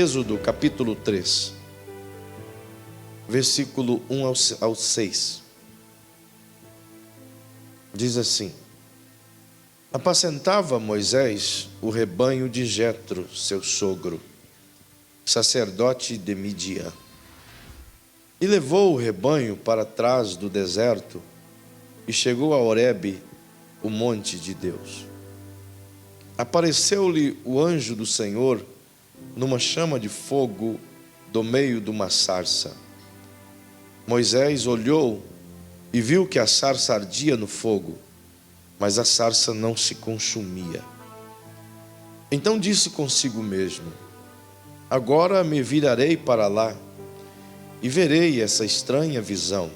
Êxodo capítulo 3, versículo 1 ao 6. Diz assim: apacentava Moisés o rebanho de Jetro, seu sogro, sacerdote de Midian. E levou o rebanho para trás do deserto e chegou a Horebe, o monte de Deus. Apareceu-lhe o anjo do Senhor numa chama de fogo do meio de uma sarça. Moisés olhou e viu que a sarça ardia no fogo, mas a sarça não se consumia. Então disse consigo mesmo: agora me virarei para lá e verei essa estranha visão.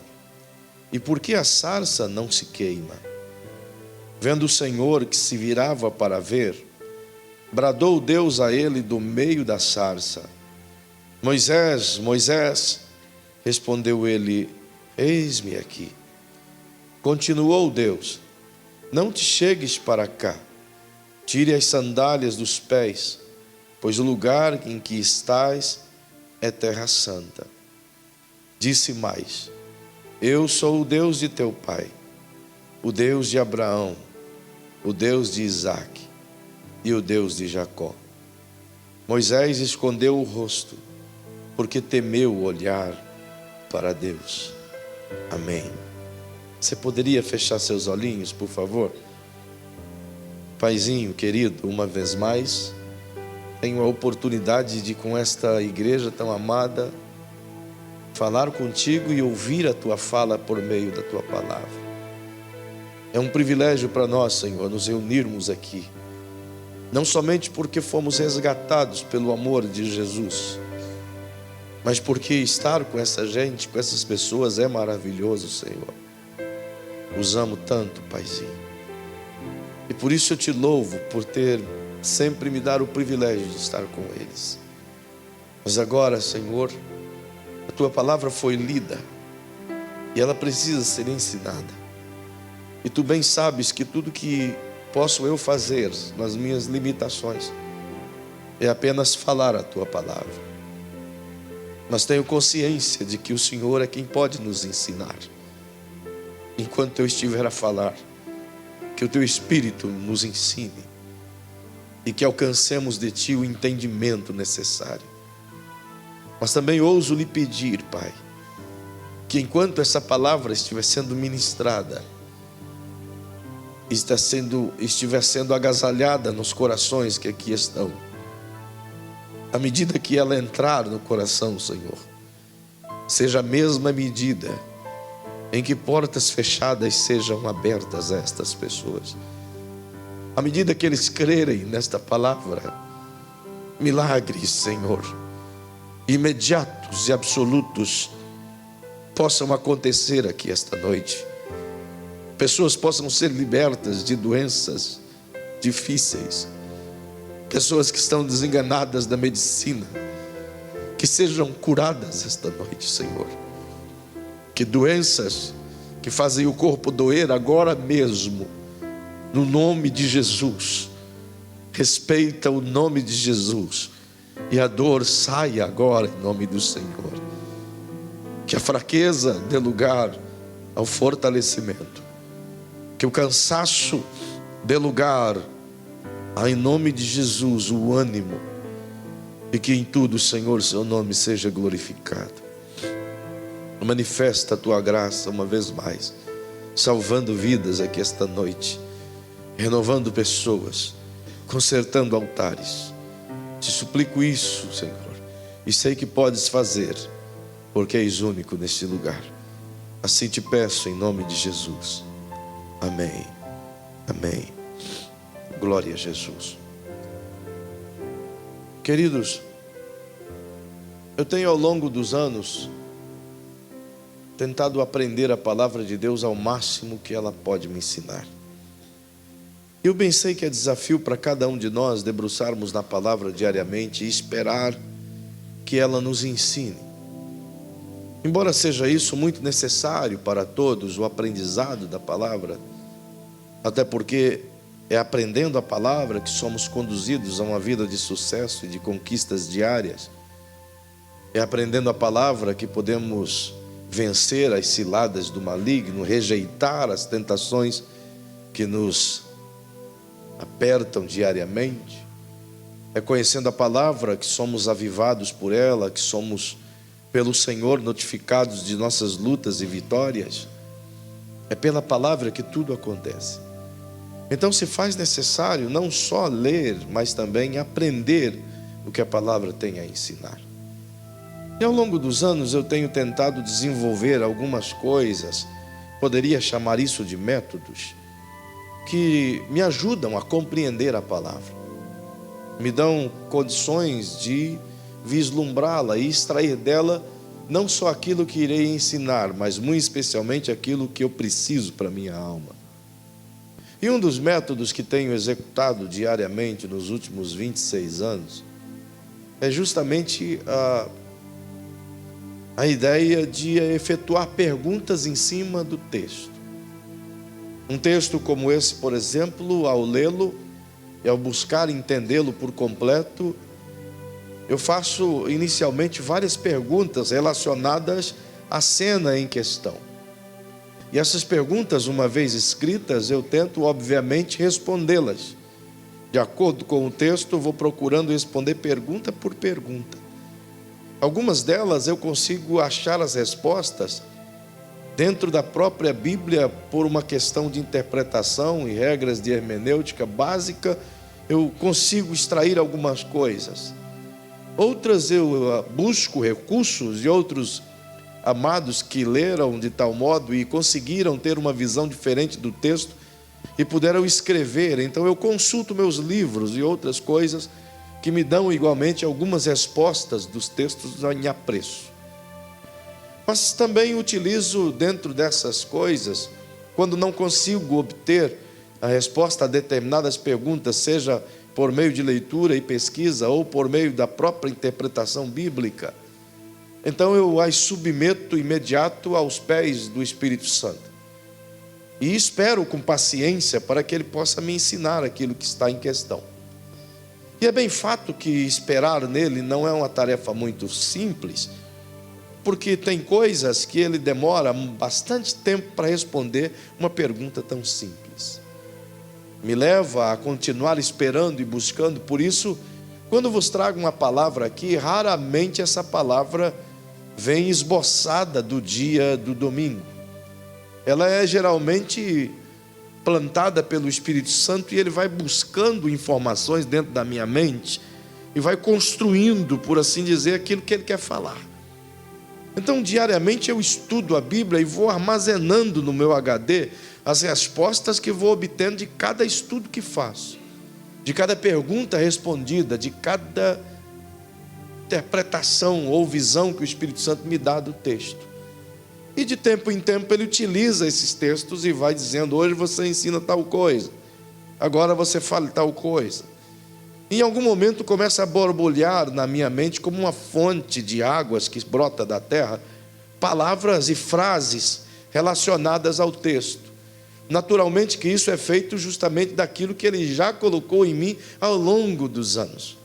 E por que a sarça não se queima? Vendo o Senhor que se virava para ver, bradou Deus a ele do meio da sarça: Moisés, Moisés. Respondeu ele: eis-me aqui. Continuou Deus: não te chegues para cá, tire as sandálias dos pés, pois o lugar em que estás é terra santa. Disse mais: eu sou o Deus de teu pai, o Deus de Abraão, o Deus de Isaque e o Deus de Jacó. Moisés escondeu o rosto, porque temeu olhar para Deus. Amém. Você poderia fechar seus olhinhos, por favor? Paizinho querido, uma vez mais, tenho a oportunidade de, com esta igreja tão amada, falar contigo e ouvir a tua fala por meio da tua palavra. É um privilégio para nós, Senhor, nos reunirmos aqui, não somente porque fomos resgatados pelo amor de Jesus, mas porque estar com essa gente, com essas pessoas é maravilhoso, Senhor. Os amo tanto, Paizinho. E por isso eu te louvo por ter sempre me dado o privilégio de estar com eles. Mas agora, Senhor, a tua palavra foi lida e ela precisa ser ensinada. E tu bem sabes que tudo que posso eu fazer nas minhas limitações é apenas falar a tua palavra. Mas tenho consciência de que o Senhor é quem pode nos ensinar. Enquanto eu estiver a falar, que o teu Espírito nos ensine e que alcancemos de ti o entendimento necessário. Mas também ouso lhe pedir, Pai, que enquanto essa palavra estiver sendo ministrada, estiver sendo agasalhada nos corações que aqui estão, à medida que ela entrar no coração, Senhor, seja a mesma medida em que portas fechadas sejam abertas a estas pessoas. À medida que eles crerem nesta palavra, milagres, Senhor, imediatos e absolutos possam acontecer aqui esta noite. Pessoas possam ser libertas de doenças difíceis. Pessoas que estão desenganadas da medicina, que sejam curadas esta noite, Senhor. Que doenças que fazem o corpo doer agora mesmo, no nome de Jesus, respeita o nome de Jesus, e a dor saia agora em nome do Senhor. Que a fraqueza dê lugar ao fortalecimento, que o cansaço dê lugar em nome de Jesus o ânimo, e que em tudo, Senhor, seu nome seja glorificado. Manifesta a tua graça uma vez mais, salvando vidas aqui esta noite, renovando pessoas, consertando altares. Te suplico isso, Senhor, e sei que podes fazer, porque és único neste lugar. Assim te peço em nome de Jesus. Amém. Amém. Glória a Jesus. Queridos, eu tenho ao longo dos anos tentado aprender a palavra de Deus ao máximo que ela pode me ensinar. Eu pensei que é desafio para cada um de nós debruçarmos na palavra diariamente e esperar que ela nos ensine. Embora seja isso muito necessário para todos, o aprendizado da palavra, até porque É aprendendo a palavra que somos conduzidos a uma vida de sucesso e de conquistas diárias. É aprendendo a palavra que podemos vencer as ciladas do maligno, rejeitar as tentações que nos apertam diariamente. É conhecendo a palavra que somos avivados por ela, que somos pelo Senhor notificados de nossas lutas e vitórias. É pela palavra que tudo acontece. Então se faz necessário não só ler, mas também aprender o que a palavra tem a ensinar. E ao longo dos anos eu tenho tentado desenvolver algumas coisas, poderia chamar isso de métodos, que me ajudam a compreender a palavra. Me dão condições de vislumbrá-la e extrair dela não só aquilo que irei ensinar, mas muito especialmente aquilo que eu preciso para a minha alma. E um dos métodos que tenho executado diariamente nos últimos 26 anos é justamente a ideia de efetuar perguntas em cima do texto. Um texto como esse, por exemplo, ao lê-lo e ao buscar entendê-lo por completo, eu faço inicialmente várias perguntas relacionadas à cena em questão. E essas perguntas, uma vez escritas, eu tento obviamente respondê-las. De acordo com o texto, eu vou procurando responder pergunta por pergunta. Algumas delas eu consigo achar as respostas dentro da própria Bíblia por uma questão de interpretação e regras de hermenêutica básica, eu consigo extrair algumas coisas. Outras eu busco recursos de outros amados que leram de tal modo e conseguiram ter uma visão diferente do texto e puderam escrever. Então eu consulto meus livros e outras coisas que me dão igualmente algumas respostas dos textos em apreço. Mas também utilizo dentro dessas coisas, quando não consigo obter a resposta a determinadas perguntas, seja por meio de leitura e pesquisa ou por meio da própria interpretação bíblica, então eu as submeto imediato aos pés do Espírito Santo. E espero com paciência para que Ele possa me ensinar aquilo que está em questão. E é bem fato que esperar nele não é uma tarefa muito simples, porque tem coisas que Ele demora bastante tempo para responder uma pergunta tão simples. Me leva a continuar esperando e buscando. Por isso, quando vos trago uma palavra aqui, raramente essa palavra vem esboçada do dia do domingo. Ela é geralmente plantada pelo Espírito Santo e ele vai buscando informações dentro da minha mente e vai construindo, por assim dizer, aquilo que ele quer falar. Então, diariamente eu estudo a Bíblia e vou armazenando no meu HD as respostas que vou obtendo de cada estudo que faço, de cada pergunta respondida, de cada interpretação ou visão que o Espírito Santo me dá do texto. E de tempo em tempo ele utiliza esses textos e vai dizendo: hoje você ensina tal coisa, agora você fala tal coisa. Em algum momento começa a borbulhar na minha mente, como uma fonte de águas que brota da terra, palavras e frases relacionadas ao texto. Naturalmente que isso é feito justamente daquilo que ele já colocou em mim ao longo dos anos.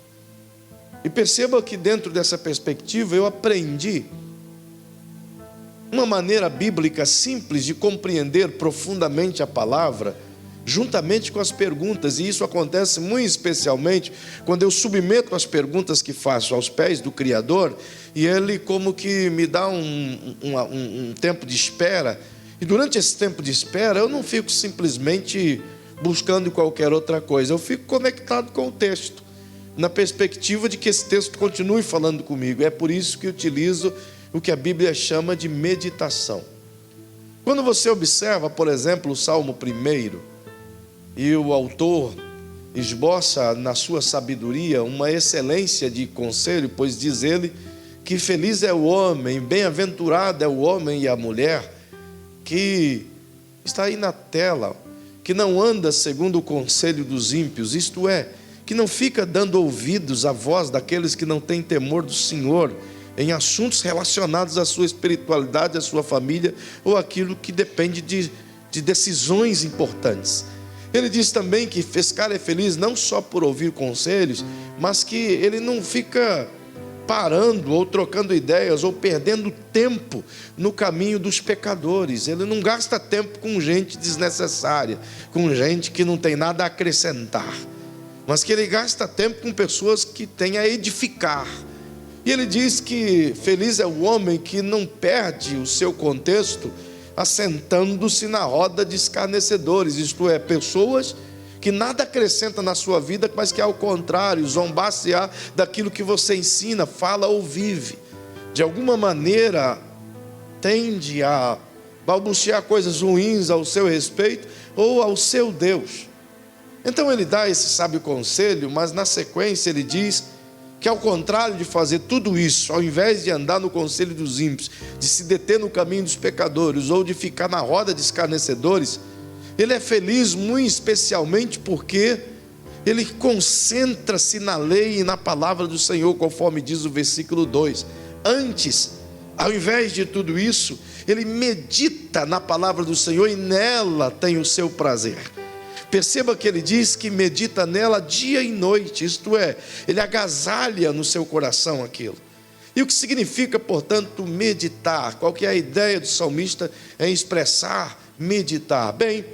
E perceba que dentro dessa perspectiva eu aprendi uma maneira bíblica simples de compreender profundamente a palavra, juntamente com as perguntas. E isso acontece muito especialmente quando eu submeto as perguntas que faço aos pés do Criador, e Ele como que me dá um tempo de espera. E durante esse tempo de espera eu não fico simplesmente buscando qualquer outra coisa, eu fico conectado com o texto, na perspectiva de que esse texto continue falando comigo. É por isso que utilizo o que a Bíblia chama de meditação. Quando você observa, por exemplo, o Salmo 1, e o autor esboça na sua sabedoria uma excelência de conselho, pois diz ele que feliz é o homem, bem-aventurado é o homem e a mulher que está aí na tela, que não anda segundo o conselho dos ímpios, isto é, que não fica dando ouvidos à voz daqueles que não têm temor do Senhor em assuntos relacionados à sua espiritualidade, à sua família ou aquilo que depende de decisões importantes. Ele diz também que esse cara é feliz não só por ouvir conselhos, mas que ele não fica parando ou trocando ideias ou perdendo tempo no caminho dos pecadores. Ele não gasta tempo com gente desnecessária, com gente que não tem nada a acrescentar, mas que ele gasta tempo com pessoas que têm a edificar. E ele diz que feliz é o homem que não perde o seu contexto assentando-se na roda de escarnecedores, isto é, pessoas que nada acrescenta na sua vida, mas que ao contrário, zombar-se-á daquilo que você ensina, fala ou vive. De alguma maneira, tende a balbuciar coisas ruins ao seu respeito ou ao seu Deus. Então ele dá esse sábio conselho, mas na sequência ele diz que ao contrário de fazer tudo isso, ao invés de andar no conselho dos ímpios, de se deter no caminho dos pecadores, ou de ficar na roda de escarnecedores, ele é feliz muito especialmente porque ele concentra-se na lei e na palavra do Senhor, conforme diz o versículo 2. Antes, ao invés de tudo isso, ele medita na palavra do Senhor e nela tem o seu prazer. Perceba que ele diz que medita nela dia e noite, isto é, ele agasalha no seu coração aquilo. E o que significa, portanto, meditar? Qual que é a ideia do salmista em expressar meditar? Bem,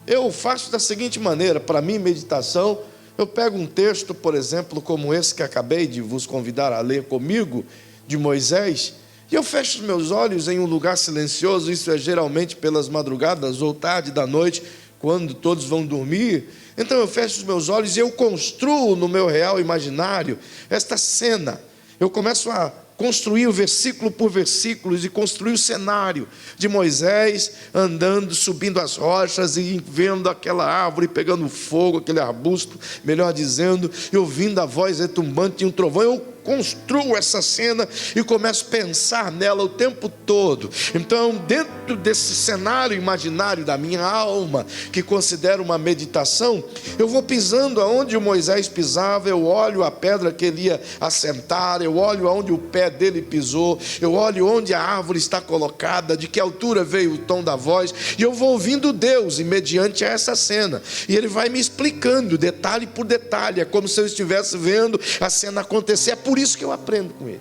eu faço da seguinte maneira: para mim, meditação, eu pego um texto, por exemplo, como esse que acabei de vos convidar a ler comigo, de Moisés, e eu fecho os meus olhos em um lugar silencioso, isso é geralmente pelas madrugadas ou tarde da noite, quando todos vão dormir. Então eu fecho os meus olhos e eu construo no meu real imaginário esta cena. Eu começo a construir versículo por versículo e construir o cenário de Moisés andando, subindo as rochas e vendo aquela árvore pegando fogo, aquele arbusto, melhor dizendo, e ouvindo a voz retumbante de um trovão. Eu construo essa cena e começo a pensar nela o tempo todo. Então, dentro desse cenário imaginário da minha alma, que considero uma meditação, eu vou pisando aonde o Moisés pisava, eu olho a pedra que ele ia assentar, eu olho aonde o pé dele pisou, eu olho onde a árvore está colocada, de que altura veio o tom da voz, e eu vou ouvindo Deus, e mediante essa cena, e ele vai me explicando, detalhe por detalhe, é como se eu estivesse vendo a cena acontecer. É por isso que eu aprendo com ele,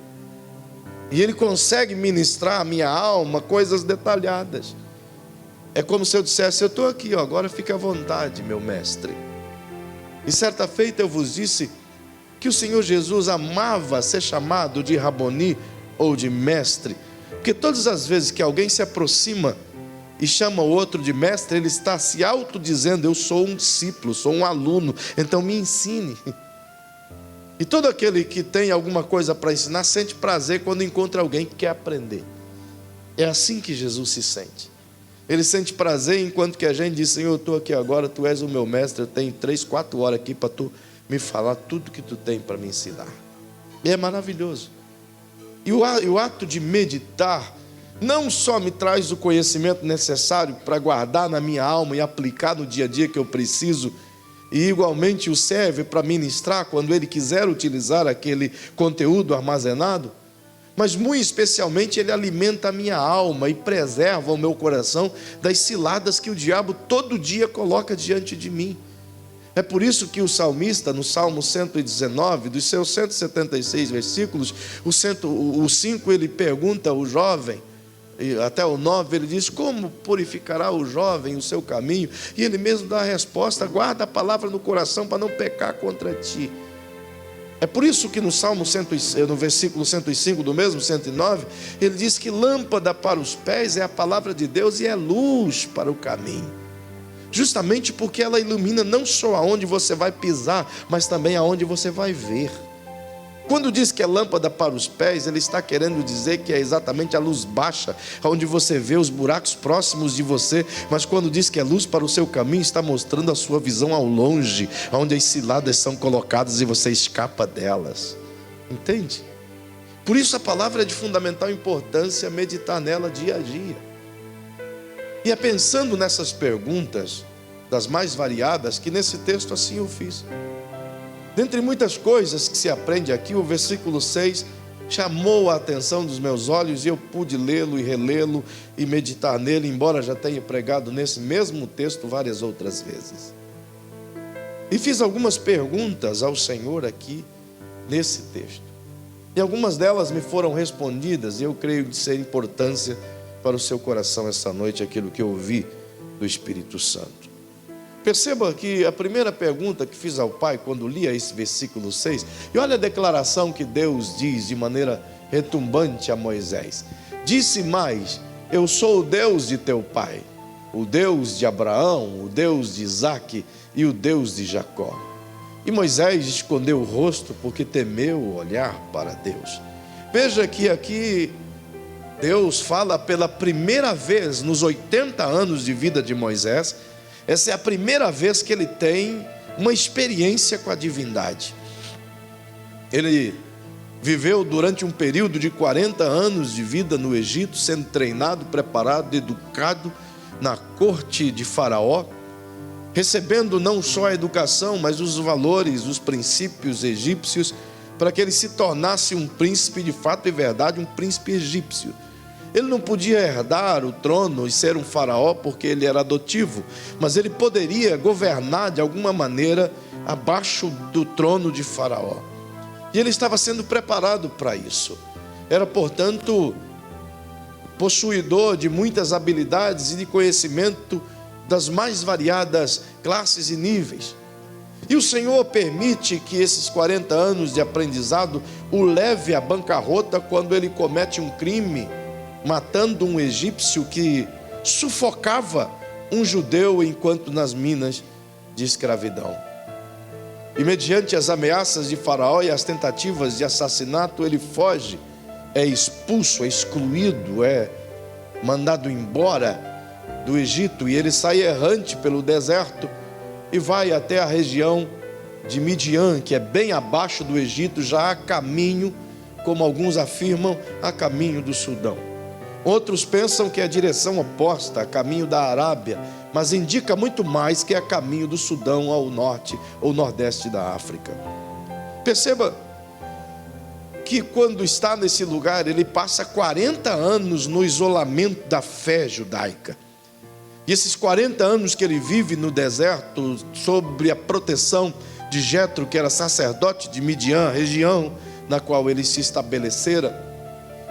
e ele consegue ministrar a minha alma coisas detalhadas. É como se eu dissesse: eu estou aqui, ó, agora fica à vontade, meu mestre. E certa feita eu vos disse que o Senhor Jesus amava ser chamado de Raboni ou de mestre, porque todas as vezes que alguém se aproxima e chama o outro de mestre, ele está se autodizendo: eu sou um discípulo, sou um aluno, então me ensine. E todo aquele que tem alguma coisa para ensinar sente prazer quando encontra alguém que quer aprender. É assim que Jesus se sente. Ele sente prazer enquanto que a gente diz: Senhor, eu estou aqui agora, tu és o meu mestre, eu tenho 3, 4 horas aqui para tu me falar tudo que tu tem para me ensinar. E é maravilhoso. E o ato de meditar não só me traz o conhecimento necessário para guardar na minha alma e aplicar no dia a dia que eu preciso, e igualmente o serve para ministrar quando ele quiser utilizar aquele conteúdo armazenado, mas muito especialmente ele alimenta a minha alma e preserva o meu coração das ciladas que o diabo todo dia coloca diante de mim. É por isso que o salmista, no Salmo 119, dos seus 176 versículos, o 5 ele pergunta ao jovem, e até o 9 ele diz: como purificará o jovem o seu caminho? E ele mesmo dá a resposta: guarda a palavra no coração para não pecar contra ti. É por isso que no no versículo 105 do mesmo 109, ele diz que lâmpada para os pés é a palavra de Deus e é luz para o caminho. Justamente porque ela ilumina não só aonde você vai pisar, mas também aonde você vai ver. Quando diz que é lâmpada para os pés, ele está querendo dizer que é exatamente a luz baixa, onde você vê os buracos próximos de você. Mas quando diz que é luz para o seu caminho, está mostrando a sua visão ao longe, onde as ciladas são colocadas e você escapa delas. Entende? Por isso a palavra é de fundamental importância, meditar nela dia a dia. E é pensando nessas perguntas, das mais variadas, que nesse texto assim eu fiz. Dentre muitas coisas que se aprende aqui, o versículo 6 chamou a atenção dos meus olhos e eu pude lê-lo e relê-lo e meditar nele, embora já tenha pregado nesse mesmo texto várias outras vezes. E fiz algumas perguntas ao Senhor aqui nesse texto. E algumas delas me foram respondidas, e eu creio de ser importância para o seu coração essa noite, aquilo que eu ouvi do Espírito Santo. Perceba que a primeira pergunta que fiz ao Pai quando lia esse versículo 6, e olha a declaração que Deus diz de maneira retumbante a Moisés. Disse mais: eu sou o Deus de teu pai, o Deus de Abraão, o Deus de Isaque e o Deus de Jacó. E Moisés escondeu o rosto porque temeu olhar para Deus. Veja que aqui Deus fala pela primeira vez nos 80 anos de vida de Moisés. Essa é a primeira vez que ele tem uma experiência com a divindade. Ele viveu durante um período de 40 anos de vida no Egito, sendo treinado, preparado, educado na corte de Faraó, recebendo não só a educação, mas os valores, os princípios egípcios, para que ele se tornasse um príncipe de fato e verdade, um príncipe egípcio. Ele não podia herdar o trono e ser um faraó porque ele era adotivo, mas ele poderia governar de alguma maneira abaixo do trono de Faraó. E ele estava sendo preparado para isso. Era, portanto, possuidor de muitas habilidades e de conhecimento das mais variadas classes e níveis. E o Senhor permite que esses 40 anos de aprendizado o leve à bancarrota quando ele comete um crime, matando um egípcio que sufocava um judeu enquanto nas minas de escravidão. E mediante as ameaças de Faraó e as tentativas de assassinato, ele foge, é expulso, é excluído, é mandado embora do Egito, e ele sai errante pelo deserto e vai até a região de Midian, que é bem abaixo do Egito, já a caminho, como alguns afirmam, a caminho do Sudão. Outros pensam que é a direção oposta, a caminho da Arábia, mas indica muito mais que é a caminho do Sudão ao norte ou nordeste da África. Perceba que quando está nesse lugar, ele passa 40 anos no isolamento da fé judaica. E esses 40 anos que ele vive no deserto, sob a proteção de Jetro, que era sacerdote de Midian, região na qual ele se estabelecera,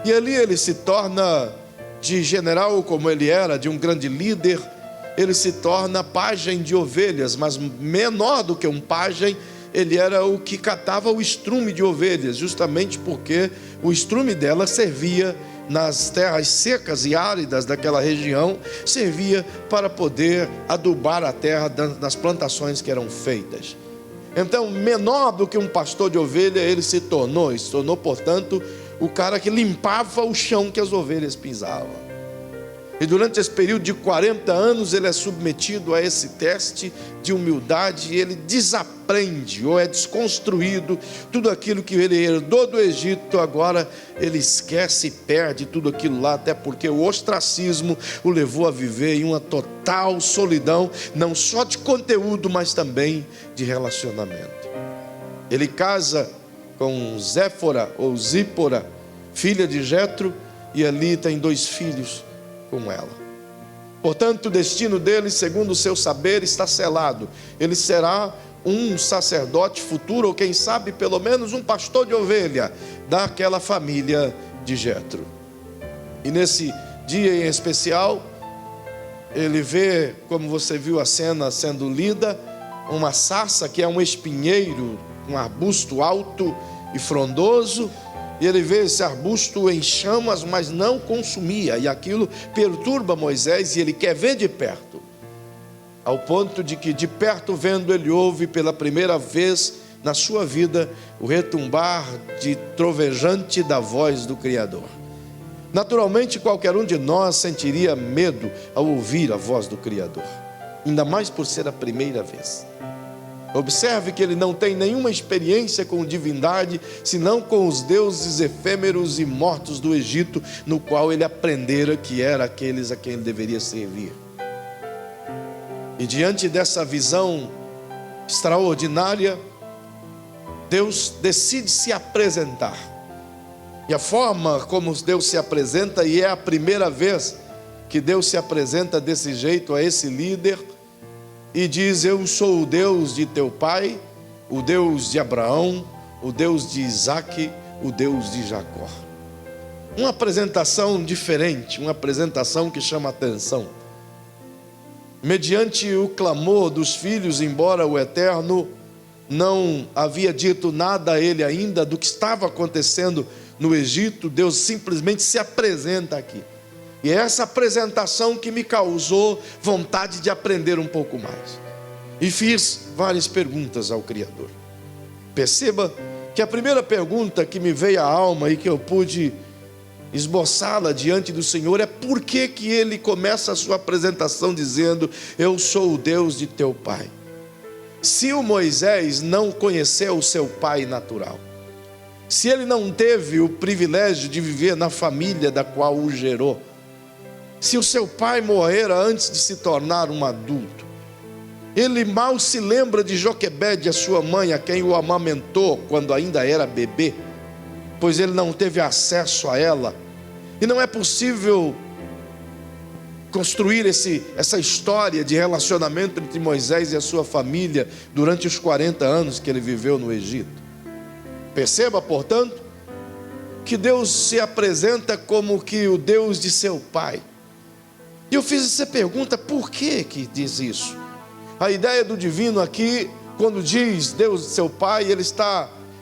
e ali ele se torna, de general como ele era, de um grande líder, ele se torna pajem de ovelhas, mas menor do que um pajem, ele era o que catava o estrume de ovelhas, justamente porque o estrume dela servia nas terras secas e áridas daquela região, servia para poder adubar a terra das plantações que eram feitas. Então, menor do que um pastor de ovelha, ele se tornou, portanto, o cara que limpava o chão que as ovelhas pisavam. E durante esse período de 40 anos, ele é submetido a esse teste de humildade, e ele desaprende ou é desconstruído tudo aquilo que ele herdou do Egito. Agora ele esquece e perde tudo aquilo lá, até porque o ostracismo o levou a viver em uma total solidão, não só de conteúdo, mas também de relacionamento. Ele casa com Zéfora ou Zípora, filha de Jetro, e ali tem 2 filhos com ela. Portanto, o destino dele, segundo o seu saber, está selado. Ele será um sacerdote futuro, ou quem sabe, pelo menos um pastor de ovelha daquela família de Jetro. E nesse dia em especial, ele vê, como você viu a cena sendo lida, uma sarça que é um espinheiro, um arbusto alto e frondoso, e ele vê esse arbusto em chamas, mas não consumia, e aquilo perturba Moisés, e ele quer ver de perto, ao ponto de que de perto vendo, ele ouve pela primeira vez na sua vida o retumbar de trovejante da voz do Criador. Naturalmente, qualquer um de nós sentiria medo ao ouvir a voz do Criador, ainda mais por ser a primeira vez. Observe que ele não tem nenhuma experiência com divindade, senão com os deuses efêmeros e mortos do Egito, no qual ele aprendera que eram aqueles a quem ele deveria servir. E diante dessa visão extraordinária, Deus decide se apresentar. E a forma como Deus se apresenta, e é a primeira vez que Deus se apresenta desse jeito a esse líder, e diz: eu sou o Deus de teu pai, o Deus de Abraão, o Deus de Isaque, o Deus de Jacó. Uma apresentação diferente, uma apresentação que chama atenção. Mediante o clamor dos filhos, embora o Eterno não havia dito nada a ele ainda do que estava acontecendo no Egito, Deus simplesmente se apresenta aqui. E é essa apresentação que me causou vontade de aprender um pouco mais. E fiz várias perguntas ao Criador. Perceba que a primeira pergunta que me veio à alma e que eu pude esboçá-la diante do Senhor é: por que que ele começa a sua apresentação dizendo: eu sou o Deus de teu pai? Se o Moisés não conheceu o seu pai natural, se ele não teve o privilégio de viver na família da qual o gerou, se o seu pai morrera antes de se tornar um adulto, ele mal se lembra de Joquebede, a sua mãe, a quem o amamentou quando ainda era bebê, pois ele não teve acesso a ela. E não é possível construir essa história de relacionamento entre Moisés e a sua família durante os 40 anos que ele viveu no Egito. Perceba, portanto, que Deus se apresenta como que o Deus de seu pai. E eu fiz essa pergunta: por que que diz isso? A ideia do divino aqui, quando diz Deus de seu pai,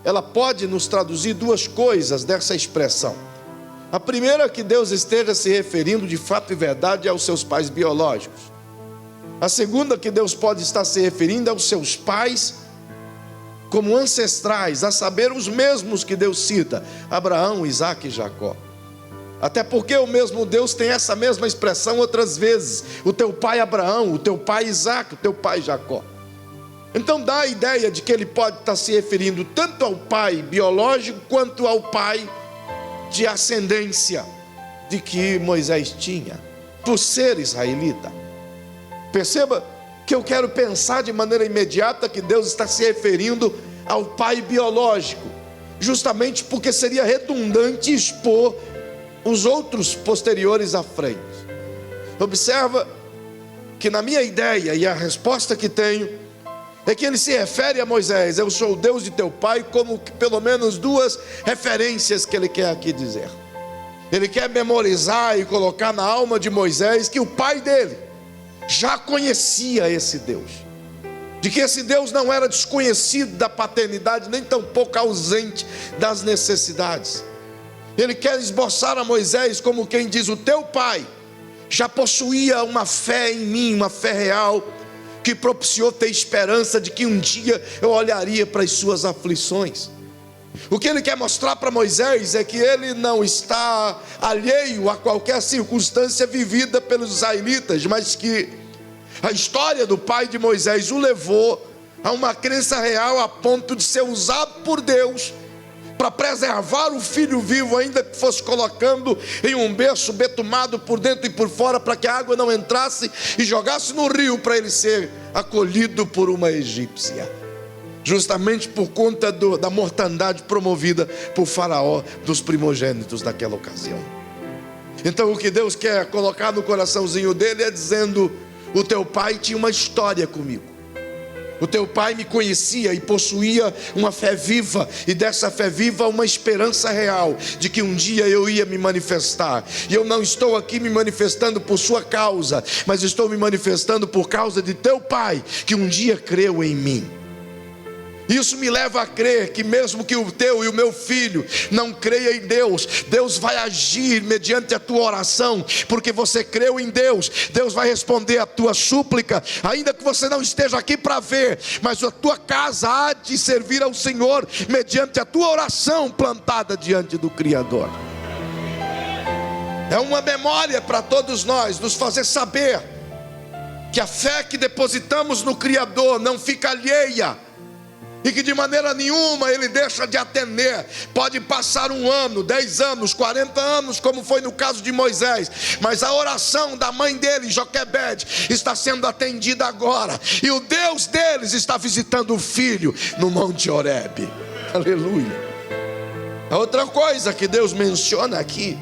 ela pode nos traduzir duas coisas dessa expressão. A primeira é que Deus esteja se referindo de fato e verdade aos seus pais biológicos. A segunda que Deus pode estar se referindo aos seus pais como ancestrais, a saber, os mesmos que Deus cita: Abraão, Isaque e Jacó. Até porque o mesmo Deus tem essa mesma expressão outras vezes: o teu pai Abraão, o teu pai Isaque, o teu pai Jacó. Então dá a ideia de que ele pode estar se referindo tanto ao pai biológico quanto ao pai de ascendência de que Moisés tinha, por ser israelita. Perceba que eu quero pensar de maneira imediata que Deus está se referindo ao pai biológico, justamente porque seria redundante expor os outros posteriores à frente. Observa que na minha ideia, e a resposta que tenho, é que ele se refere a Moisés: eu sou o Deus de teu pai, como que pelo menos duas referências que ele quer aqui dizer. Ele quer memorizar e colocar na alma de Moisés que o pai dele já conhecia esse Deus, de que esse Deus não era desconhecido da paternidade, nem tampouco ausente das necessidades. Ele quer esboçar a Moisés como quem diz: o teu pai já possuía uma fé em mim, uma fé real, que propiciou ter esperança de que um dia eu olharia para as suas aflições. O que ele quer mostrar para Moisés é que ele não está alheio a qualquer circunstância vivida pelos israelitas, mas que a história do pai de Moisés o levou a uma crença real a ponto de ser usado por Deus para preservar o filho vivo, ainda que fosse colocando em um berço betumado por dentro e por fora, para que a água não entrasse e jogasse no rio, para ele ser acolhido por uma egípcia, justamente por conta da mortandade promovida por Faraó dos primogênitos daquela ocasião. Então o que Deus quer colocar no coraçãozinho dele é dizendo: o teu pai tinha uma história comigo. O teu pai me conhecia e possuía uma fé viva, e dessa fé viva uma esperança real de que um dia eu ia me manifestar. E eu não estou aqui me manifestando por sua causa, mas estou me manifestando por causa de teu pai, que um dia creu em mim. Isso me leva a crer que mesmo que o teu e o meu filho não creia em Deus, Deus vai agir mediante a tua oração, porque você creu em Deus. Deus vai responder a tua súplica, ainda que você não esteja aqui para ver, mas a tua casa há de servir ao Senhor mediante a tua oração plantada diante do Criador. É uma memória para todos nós, nos fazer saber que a fé que depositamos no Criador não fica alheia, e que de maneira nenhuma ele deixa de atender. Pode passar 1 ano, 10 anos, 40 anos, como foi no caso de Moisés, mas a oração da mãe dele, Joquebede, está sendo atendida agora, e o Deus deles está visitando o filho no Monte Horebe. Aleluia. A outra coisa que Deus menciona aqui,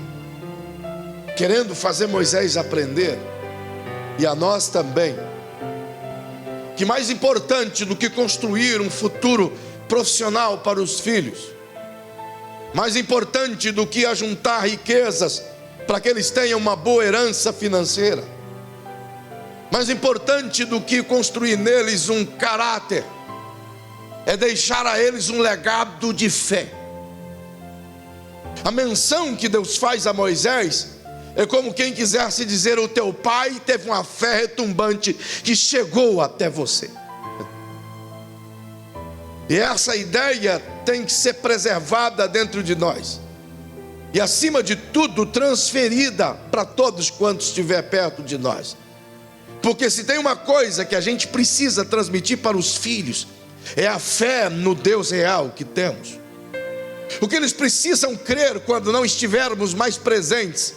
querendo fazer Moisés aprender, e a nós também, que mais importante do que construir um futuro profissional para os filhos, mais importante do que ajuntar riquezas para que eles tenham uma boa herança financeira, mais importante do que construir neles um caráter, é deixar a eles um legado de fé. A menção que Deus faz a Moisés é como quem quisesse dizer: o teu pai teve uma fé retumbante que chegou até você. E essa ideia tem que ser preservada dentro de nós, e acima de tudo transferida para todos quantos estiver perto de nós. Porque se tem uma coisa que a gente precisa transmitir para os filhos, é a fé no Deus real que temos. O que eles precisam crer quando não estivermos mais presentes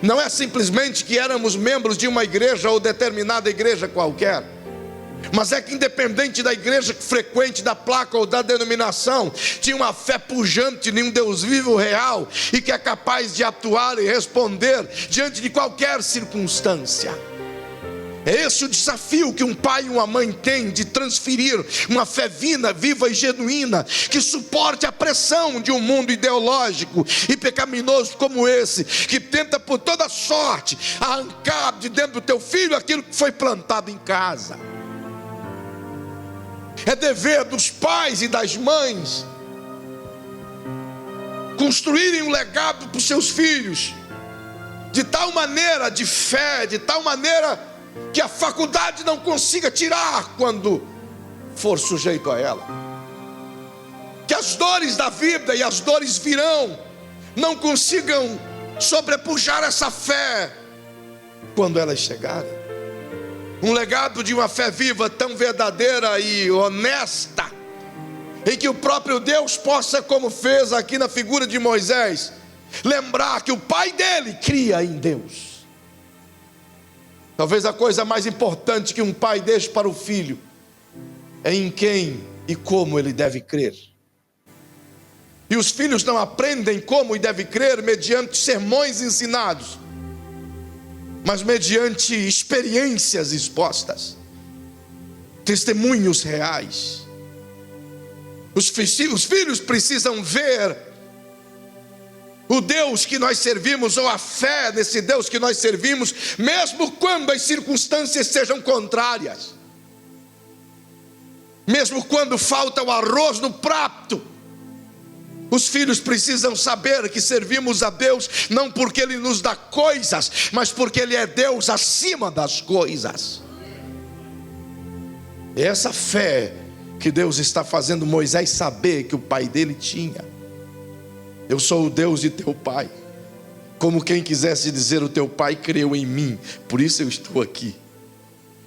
não é simplesmente que éramos membros de uma igreja ou determinada igreja qualquer, mas é que independente da igreja frequente, da placa ou da denominação, tinha uma fé pujante em um Deus vivo, real, e que é capaz de atuar e responder diante de qualquer circunstância. É esse o desafio que um pai e uma mãe têm, de transferir uma fé viva e genuína, que suporte a pressão de um mundo ideológico e pecaminoso como esse, que tenta por toda sorte arrancar de dentro do teu filho aquilo que foi plantado em casa. É dever dos pais e das mães construírem um legado para os seus filhos, de tal maneira de fé, de tal maneira que a faculdade não consiga tirar quando for sujeito a ela, que as dores da vida, e as dores virão, não consigam sobrepujar essa fé quando elas chegarem. Um legado de uma fé viva tão verdadeira e honesta, em que o próprio Deus possa, como fez aqui na figura de Moisés, lembrar que o pai dele cria em Deus. Talvez a coisa mais importante que um pai deixe para o filho é em quem e como ele deve crer. E os filhos não aprendem como e deve crer mediante sermões ensinados, mas mediante experiências expostas, testemunhos reais. Os filhos precisam ver o Deus que nós servimos, ou a fé nesse Deus que nós servimos, mesmo quando as circunstâncias sejam contrárias, mesmo quando falta o arroz no prato. Os filhos precisam saber que servimos a Deus não porque Ele nos dá coisas, mas porque Ele é Deus acima das coisas. É essa fé que Deus está fazendo Moisés saber que o pai dele tinha. Eu sou o Deus de teu pai. Como quem quisesse dizer: o teu pai creu em mim, por isso eu estou aqui.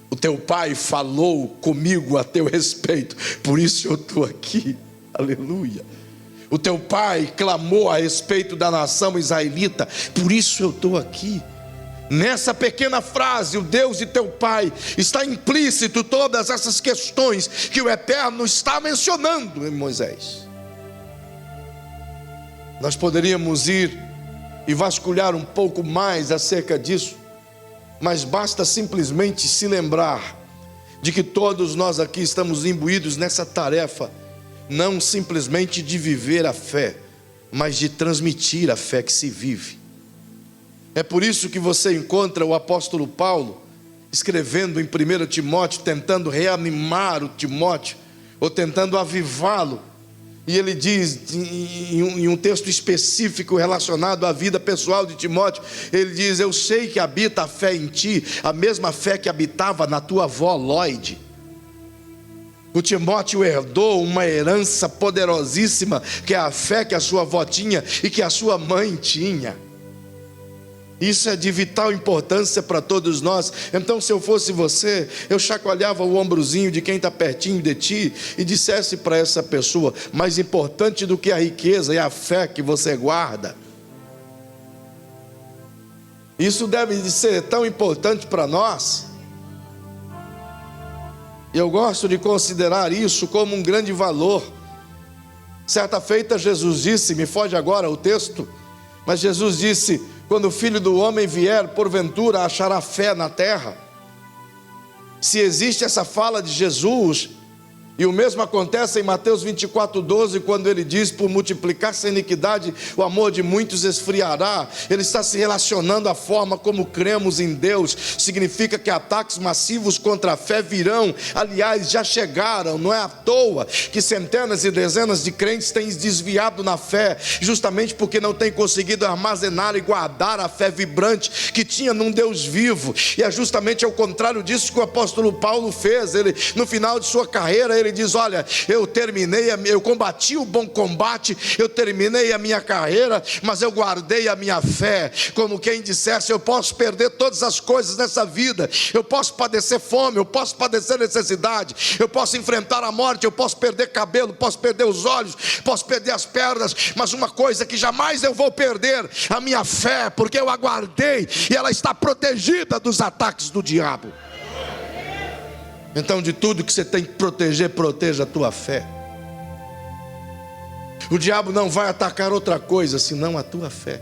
O teu pai falou comigo a teu respeito, por isso eu estou aqui. Aleluia. O teu pai clamou a respeito da nação israelita, por isso eu estou aqui. Nessa pequena frase, o Deus de teu pai, está implícito todas essas questões que o Eterno está mencionando em Moisés. Nós poderíamos ir e vasculhar um pouco mais acerca disso, mas basta simplesmente se lembrar de que todos nós aqui estamos imbuídos nessa tarefa, não simplesmente de viver a fé, mas de transmitir a fé que se vive. É por isso que você encontra o apóstolo Paulo escrevendo em 1 Timóteo, tentando reanimar o Timóteo, ou tentando avivá-lo. E ele diz, em um texto específico relacionado à vida pessoal de Timóteo, ele diz: eu sei que habita a fé em ti, a mesma fé que habitava na tua avó Lloyd. O Timóteo herdou uma herança poderosíssima, que é a fé que a sua avó tinha e que a sua mãe tinha. Isso é de vital importância para todos nós. Então, se eu fosse você, eu chacoalhava o ombrozinho de quem está pertinho de ti e dissesse para essa pessoa: mais importante do que a riqueza é a fé que você guarda. Isso deve de ser tão importante para nós. Eu gosto de considerar isso como um grande valor. Certa feita Jesus disse, me foge agora o texto, mas Jesus disse: quando o Filho do Homem vier, porventura achará fé na terra? Se existe essa fala de Jesus, e o mesmo acontece em Mateus 24:12, quando ele diz: por multiplicar-se a iniquidade, o amor de muitos esfriará. Ele está se relacionando à forma como cremos em Deus. Significa que ataques massivos contra a fé virão. Aliás, já chegaram. Não é à toa que centenas e dezenas de crentes têm desviado na fé, justamente porque não têm conseguido armazenar e guardar a fé vibrante que tinha num Deus vivo. E é justamente ao contrário disso que o apóstolo Paulo fez. Ele, no final de sua carreira, ele diz: olha, eu combati o bom combate, eu terminei a minha carreira, mas eu guardei a minha fé. Como quem dissesse: eu posso perder todas as coisas nessa vida, eu posso padecer fome, eu posso padecer necessidade, eu posso enfrentar a morte, eu posso perder cabelo, posso perder os olhos, posso perder as pernas, mas uma coisa que jamais eu vou perder: a minha fé, porque eu a guardei e ela está protegida dos ataques do diabo. Então, de tudo que você tem que proteger, proteja a tua fé. O diabo não vai atacar outra coisa senão a tua fé.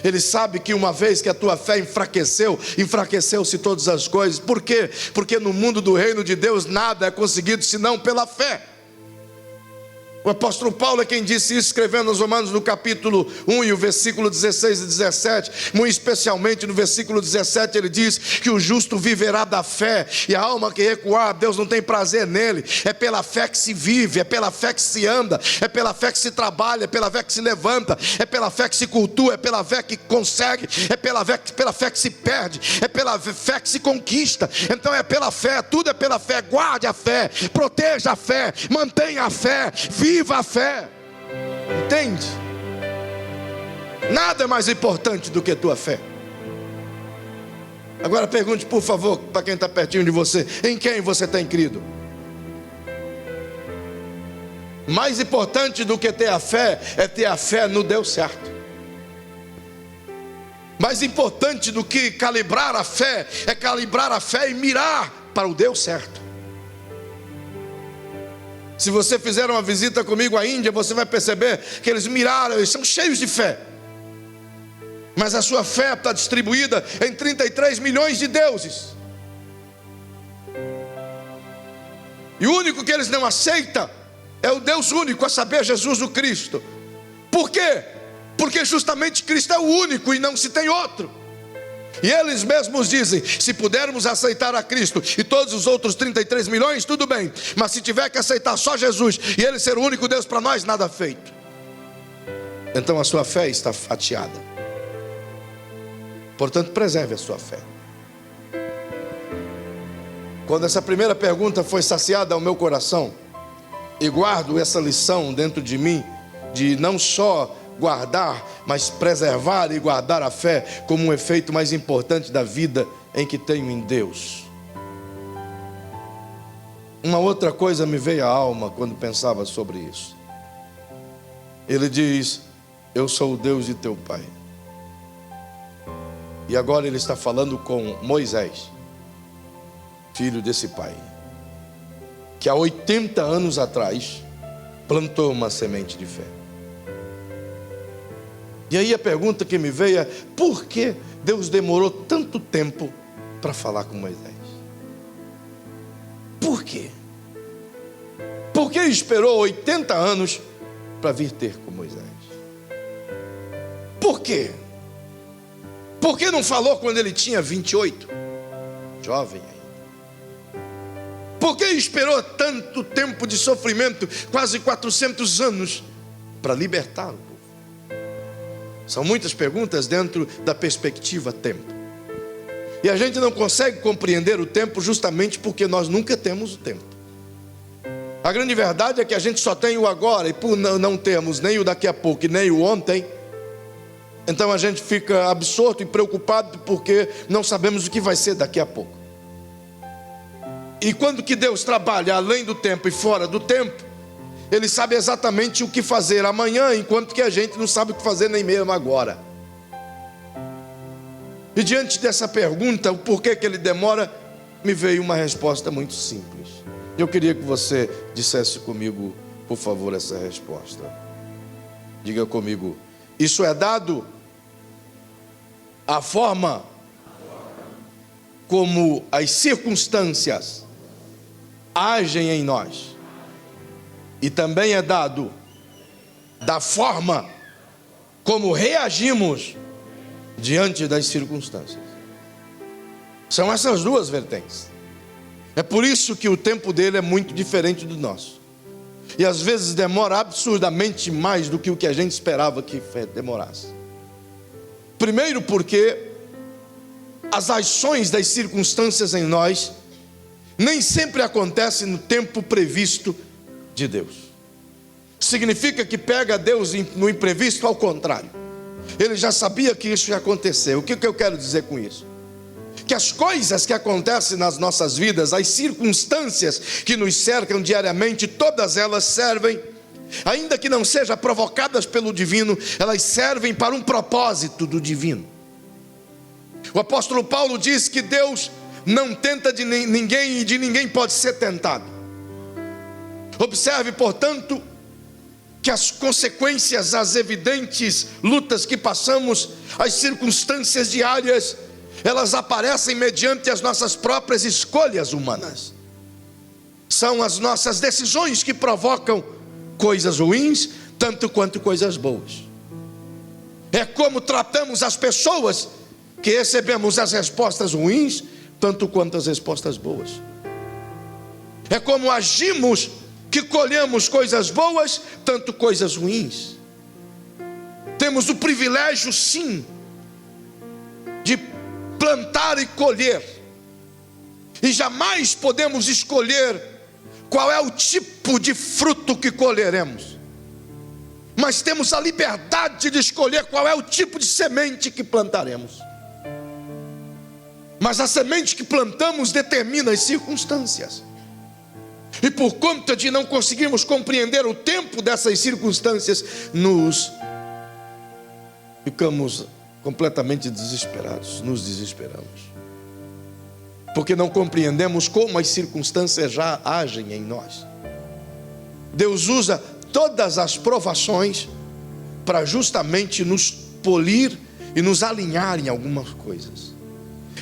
Ele sabe que uma vez que a tua fé enfraqueceu, enfraqueceu-se todas as coisas. Por quê? Porque no mundo do reino de Deus nada é conseguido senão pela fé. O apóstolo Paulo é quem disse isso, escrevendo aos Romanos no capítulo 1 e o versículo 16 e 17, muito especialmente no versículo 17, ele diz que o justo viverá da fé, e a alma que recuar, Deus não tem prazer nele. É pela fé que se vive, é pela fé que se anda, é pela fé que se trabalha, é pela fé que se levanta, é pela fé que se cultua, é pela fé que consegue, é pela fé que se perde, é pela fé que se conquista. Então é pela fé, tudo é pela fé. Guarde a fé, proteja a fé, mantenha a fé, viva a fé. Entende? Nada é mais importante do que a tua fé. Agora pergunte, por favor, para quem está pertinho de você: em quem você tem crido? Mais importante do que ter a fé é ter a fé no Deus certo. Mais importante do que calibrar a fé é calibrar a fé e mirar para o Deus certo. Se você fizer uma visita comigo à Índia, você vai perceber que eles miraram, eles são cheios de fé. Mas a sua fé está distribuída em 33 milhões de deuses. E o único que eles não aceitam é o Deus único, a saber, Jesus o Cristo. Por quê? Porque justamente Cristo é o único e não se tem outro. E eles mesmos dizem: se pudermos aceitar a Cristo e todos os outros 33 milhões, tudo bem. Mas se tiver que aceitar só Jesus e Ele ser o único Deus para nós, nada feito. Então a sua fé está fatiada. Portanto, preserve a sua fé. Quando essa primeira pergunta foi saciada ao meu coração, e guardo essa lição dentro de mim, de não só guardar, mas preservar e guardar a fé como um efeito mais importante da vida em que tenho em Deus. Uma outra coisa me veio à alma quando pensava sobre isso. Ele diz: eu sou o Deus de teu pai. E agora ele está falando com Moisés, filho desse pai, que há 80 anos atrás plantou uma semente de fé. E aí a pergunta que me veio é: por que Deus demorou tanto tempo para falar com Moisés? Por quê? Por que esperou 80 anos para vir ter com Moisés? Por quê? Por que não falou quando ele tinha 28? Jovem ainda. Por que esperou tanto tempo de sofrimento, quase 400 anos, para libertá-lo? São muitas perguntas dentro da perspectiva tempo. E a gente não consegue compreender o tempo justamente porque nós nunca temos o tempo. A grande verdade é que a gente só tem o agora, e por não termos nem o daqui a pouco e nem o ontem, então a gente fica absorto e preocupado porque não sabemos o que vai ser daqui a pouco. E quando que Deus trabalha além do tempo e fora do tempo, Ele sabe exatamente o que fazer amanhã, enquanto que a gente não sabe o que fazer nem mesmo agora. E diante dessa pergunta, o porquê que Ele demora, me veio uma resposta muito simples. Eu queria que você dissesse comigo, por favor, essa resposta. Diga comigo: isso é dado à forma como as circunstâncias agem em nós, e também é dado da forma como reagimos diante das circunstâncias. São essas duas vertentes. É por isso que o tempo dele é muito diferente do nosso, e às vezes demora absurdamente mais do que o que a gente esperava que demorasse. Primeiro porque as ações das circunstâncias em nós nem sempre acontecem no tempo previsto de Deus. Significa que pega Deus no imprevisto? Ao contrário, Ele já sabia que isso ia acontecer. O que eu quero dizer com isso? Que as coisas que acontecem nas nossas vidas, as circunstâncias que nos cercam diariamente, todas elas servem, ainda que não sejam provocadas pelo divino, elas servem para um propósito do divino. O apóstolo Paulo diz que Deus não tenta de ninguém e de ninguém pode ser tentado. Observe, portanto, que as consequências, as evidentes lutas que passamos, as circunstâncias diárias, elas aparecem mediante as nossas próprias escolhas humanas. São as nossas decisões que provocam coisas ruins, tanto quanto coisas boas. É como tratamos as pessoas que recebemos as respostas ruins, tanto quanto as respostas boas. É como agimos que colhemos coisas boas, tanto coisas ruins. Temos o privilégio, sim, de plantar e colher, e jamais podemos escolher qual é o tipo de fruto que colheremos, mas temos a liberdade de escolher qual é o tipo de semente que plantaremos. Mas a semente que plantamos determina as circunstâncias, e por conta de não conseguirmos compreender o tempo dessas circunstâncias, ficamos completamente desesperados, nos desesperamos, porque não compreendemos como as circunstâncias já agem em nós. Deus usa todas as provações para justamente nos polir e nos alinhar em algumas coisas.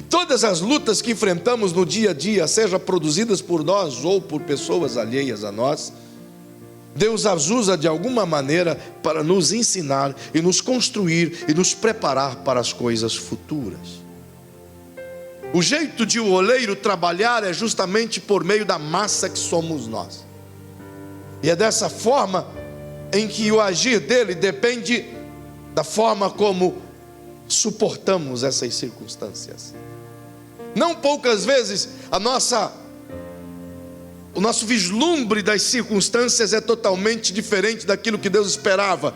Todas as lutas que enfrentamos no dia a dia, seja produzidas por nós ou por pessoas alheias a nós, Deus as usa de alguma maneira para nos ensinar e nos construir e nos preparar para as coisas futuras. O jeito de o oleiro trabalhar é justamente por meio da massa que somos nós. E é dessa forma em que o agir dele depende da forma como suportamos essas circunstâncias. Não poucas vezes o nosso vislumbre das circunstâncias é totalmente diferente daquilo que Deus esperava,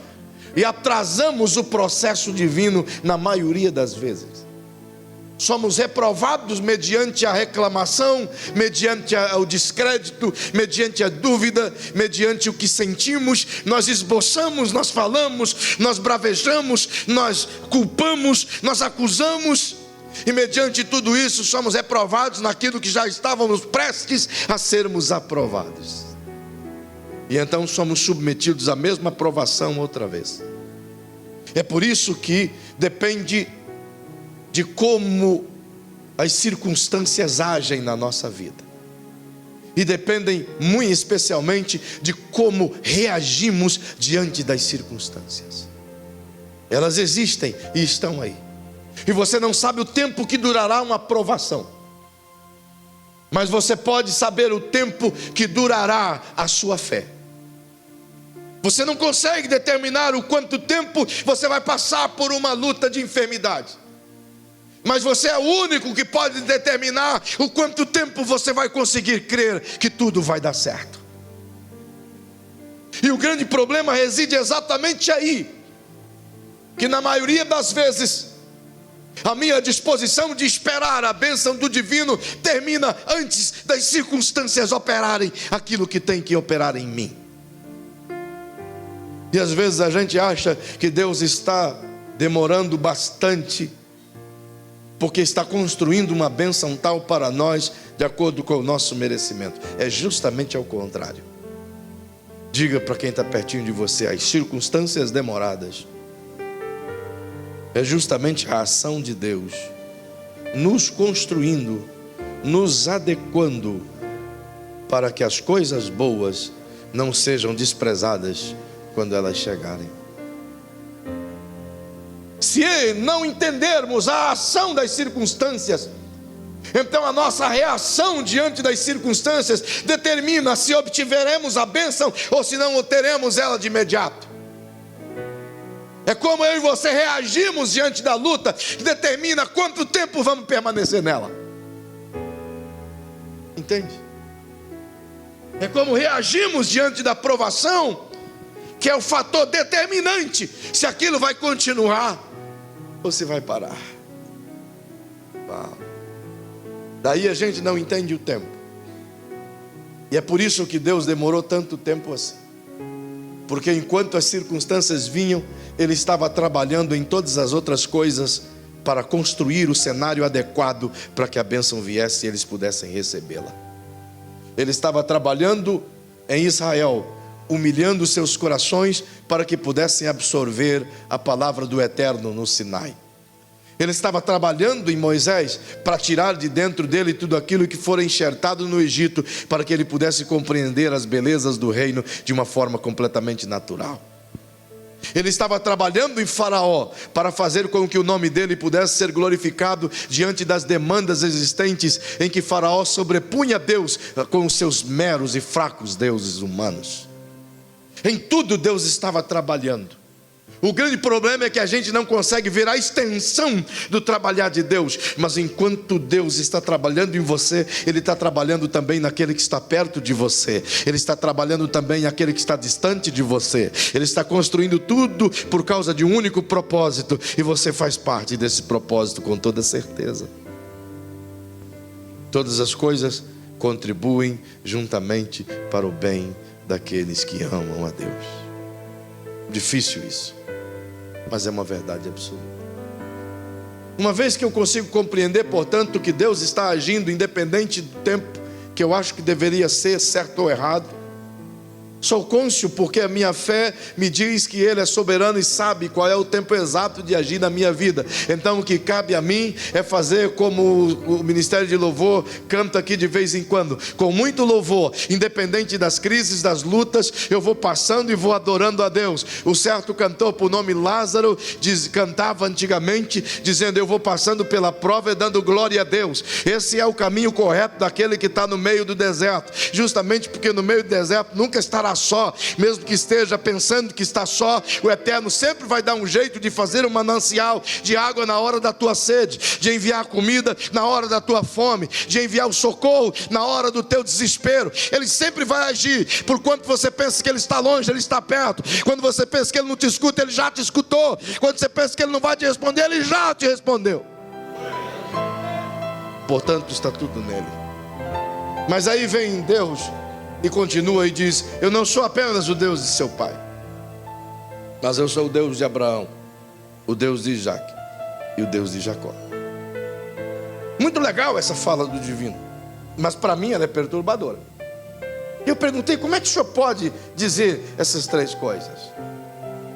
e atrasamos o processo divino na maioria das vezes. Somos reprovados mediante a reclamação, mediante o descrédito, mediante a dúvida, mediante o que sentimos. Nós esboçamos, nós falamos, nós bravejamos, nós culpamos, nós acusamos, e mediante tudo isso somos reprovados naquilo que já estávamos prestes a sermos aprovados, e então somos submetidos à mesma aprovação outra vez. É por isso que depende de como as circunstâncias agem na nossa vida, e dependem muito especialmente de como reagimos diante das circunstâncias. Elas existem e estão aí, e você não sabe o tempo que durará uma provação, mas você pode saber o tempo que durará a sua fé. Você não consegue determinar o quanto tempo você vai passar por uma luta de enfermidade, mas você é o único que pode determinar o quanto tempo você vai conseguir crer que tudo vai dar certo. E o grande problema reside exatamente aí, que na maioria das vezes a minha disposição de esperar a bênção do divino termina antes das circunstâncias operarem aquilo que tem que operar em mim. E às vezes a gente acha que Deus está demorando bastante, porque está construindo uma bênção tal para nós, de acordo com o nosso merecimento. É justamente ao contrário. Diga para quem está pertinho de você: as circunstâncias demoradas é justamente a ação de Deus nos construindo, nos adequando para que as coisas boas não sejam desprezadas quando elas chegarem. Se não entendermos a ação das circunstâncias, então a nossa reação diante das circunstâncias determina se obtiveremos a bênção ou se não teremos ela de imediato. É como eu e você reagimos diante da luta que determina quanto tempo vamos permanecer nela. Entende? É como reagimos diante da provação, que é o fator determinante se aquilo vai continuar ou se vai parar. Uau. Daí a gente não entende o tempo. E é por isso que Deus demorou tanto tempo assim. Porque enquanto as circunstâncias vinham, Ele estava trabalhando em todas as outras coisas para construir o cenário adequado para que a bênção viesse e eles pudessem recebê-la. Ele estava trabalhando em Israel, humilhando seus corações para que pudessem absorver a palavra do Eterno no Sinai. Ele estava trabalhando em Moisés para tirar de dentro dele tudo aquilo que fora enxertado no Egito, para que ele pudesse compreender as belezas do reino de uma forma completamente natural. Ele estava trabalhando em Faraó para fazer com que o nome dele pudesse ser glorificado diante das demandas existentes, em que Faraó sobrepunha Deus com os seus meros e fracos deuses humanos. Em tudo Deus estava trabalhando. O grande problema é que a gente não consegue ver a extensão do trabalhar de Deus. Mas enquanto Deus está trabalhando em você, Ele está trabalhando também naquele que está perto de você. Ele está trabalhando também naquele que está distante de você. Ele está construindo tudo por causa de um único propósito. E você faz parte desse propósito com toda certeza. Todas as coisas contribuem juntamente para o bem daqueles que amam a Deus. Difícil isso, mas é uma verdade absoluta. Uma vez que eu consigo compreender, portanto, que Deus está agindo independente do tempo que eu acho que deveria ser certo ou errado, sou cônscio porque a minha fé me diz que Ele é soberano e sabe qual é o tempo exato de agir na minha vida. Então o que cabe a mim é fazer como o Ministério de Louvor canta aqui de vez em quando, com muito louvor, independente das crises, das lutas, eu vou passando e vou adorando a Deus. O certo cantor por nome Lázaro cantava antigamente dizendo: eu vou passando pela prova e dando glória a Deus. Esse é o caminho correto daquele que está no meio do deserto, justamente porque no meio do deserto nunca estará só. Mesmo que esteja pensando que está só, o Eterno sempre vai dar um jeito de fazer um manancial de água na hora da tua sede, de enviar comida na hora da tua fome, de enviar o socorro na hora do teu desespero. Ele sempre vai agir. Por quanto você pensa que Ele está longe, Ele está perto. Quando você pensa que Ele não te escuta, Ele já te escutou. Quando você pensa que Ele não vai te responder, Ele já te respondeu. Portanto, está tudo nele. Mas aí vem Deus e continua e diz: eu não sou apenas o Deus de seu pai, mas eu sou o Deus de Abraão, o Deus de Isaac e o Deus de Jacó. Muito legal essa fala do divino, mas para mim ela é perturbadora. Eu perguntei: como é que o senhor pode dizer essas três coisas?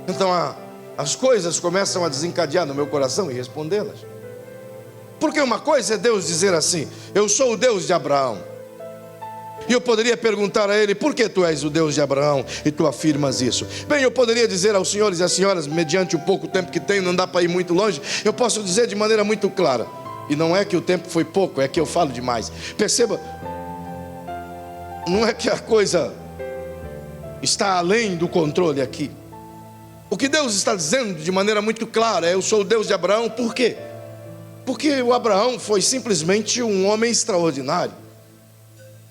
Então as coisas começam a desencadear no meu coração e respondê-las. Porque uma coisa é Deus dizer assim: eu sou o Deus de Abraão. E eu poderia perguntar a ele: por que tu és o Deus de Abraão e tu afirmas isso? Bem, eu poderia dizer aos senhores e às senhoras, mediante o pouco tempo que tenho, não dá para ir muito longe, eu posso dizer de maneira muito clara. E não é que o tempo foi pouco, é que eu falo demais. Perceba, não é que a coisa está além do controle aqui. O que Deus está dizendo de maneira muito clara é: eu sou o Deus de Abraão. Por quê? Porque o Abraão foi simplesmente um homem extraordinário.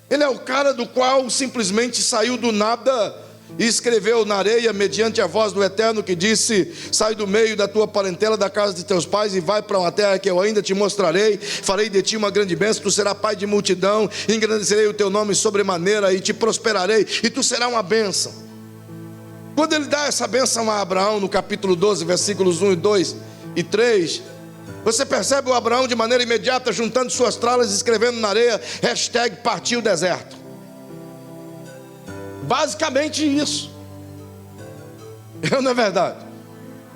Ele é o cara do qual simplesmente saiu do nada e escreveu na areia, mediante a voz do Eterno que disse: sai do meio da tua parentela, da casa de teus pais, e vai para uma terra que eu ainda te mostrarei. Farei de ti uma grande bênção, tu serás pai de multidão, engrandecerei o teu nome sobremaneira e te prosperarei, e tu serás uma bênção. Quando ele dá essa bênção a Abraão, no capítulo 12, versículos 1 e 2 e 3, você percebe o Abraão de maneira imediata juntando suas tralas e escrevendo na areia #partiu deserto. Basicamente isso. Não é verdade?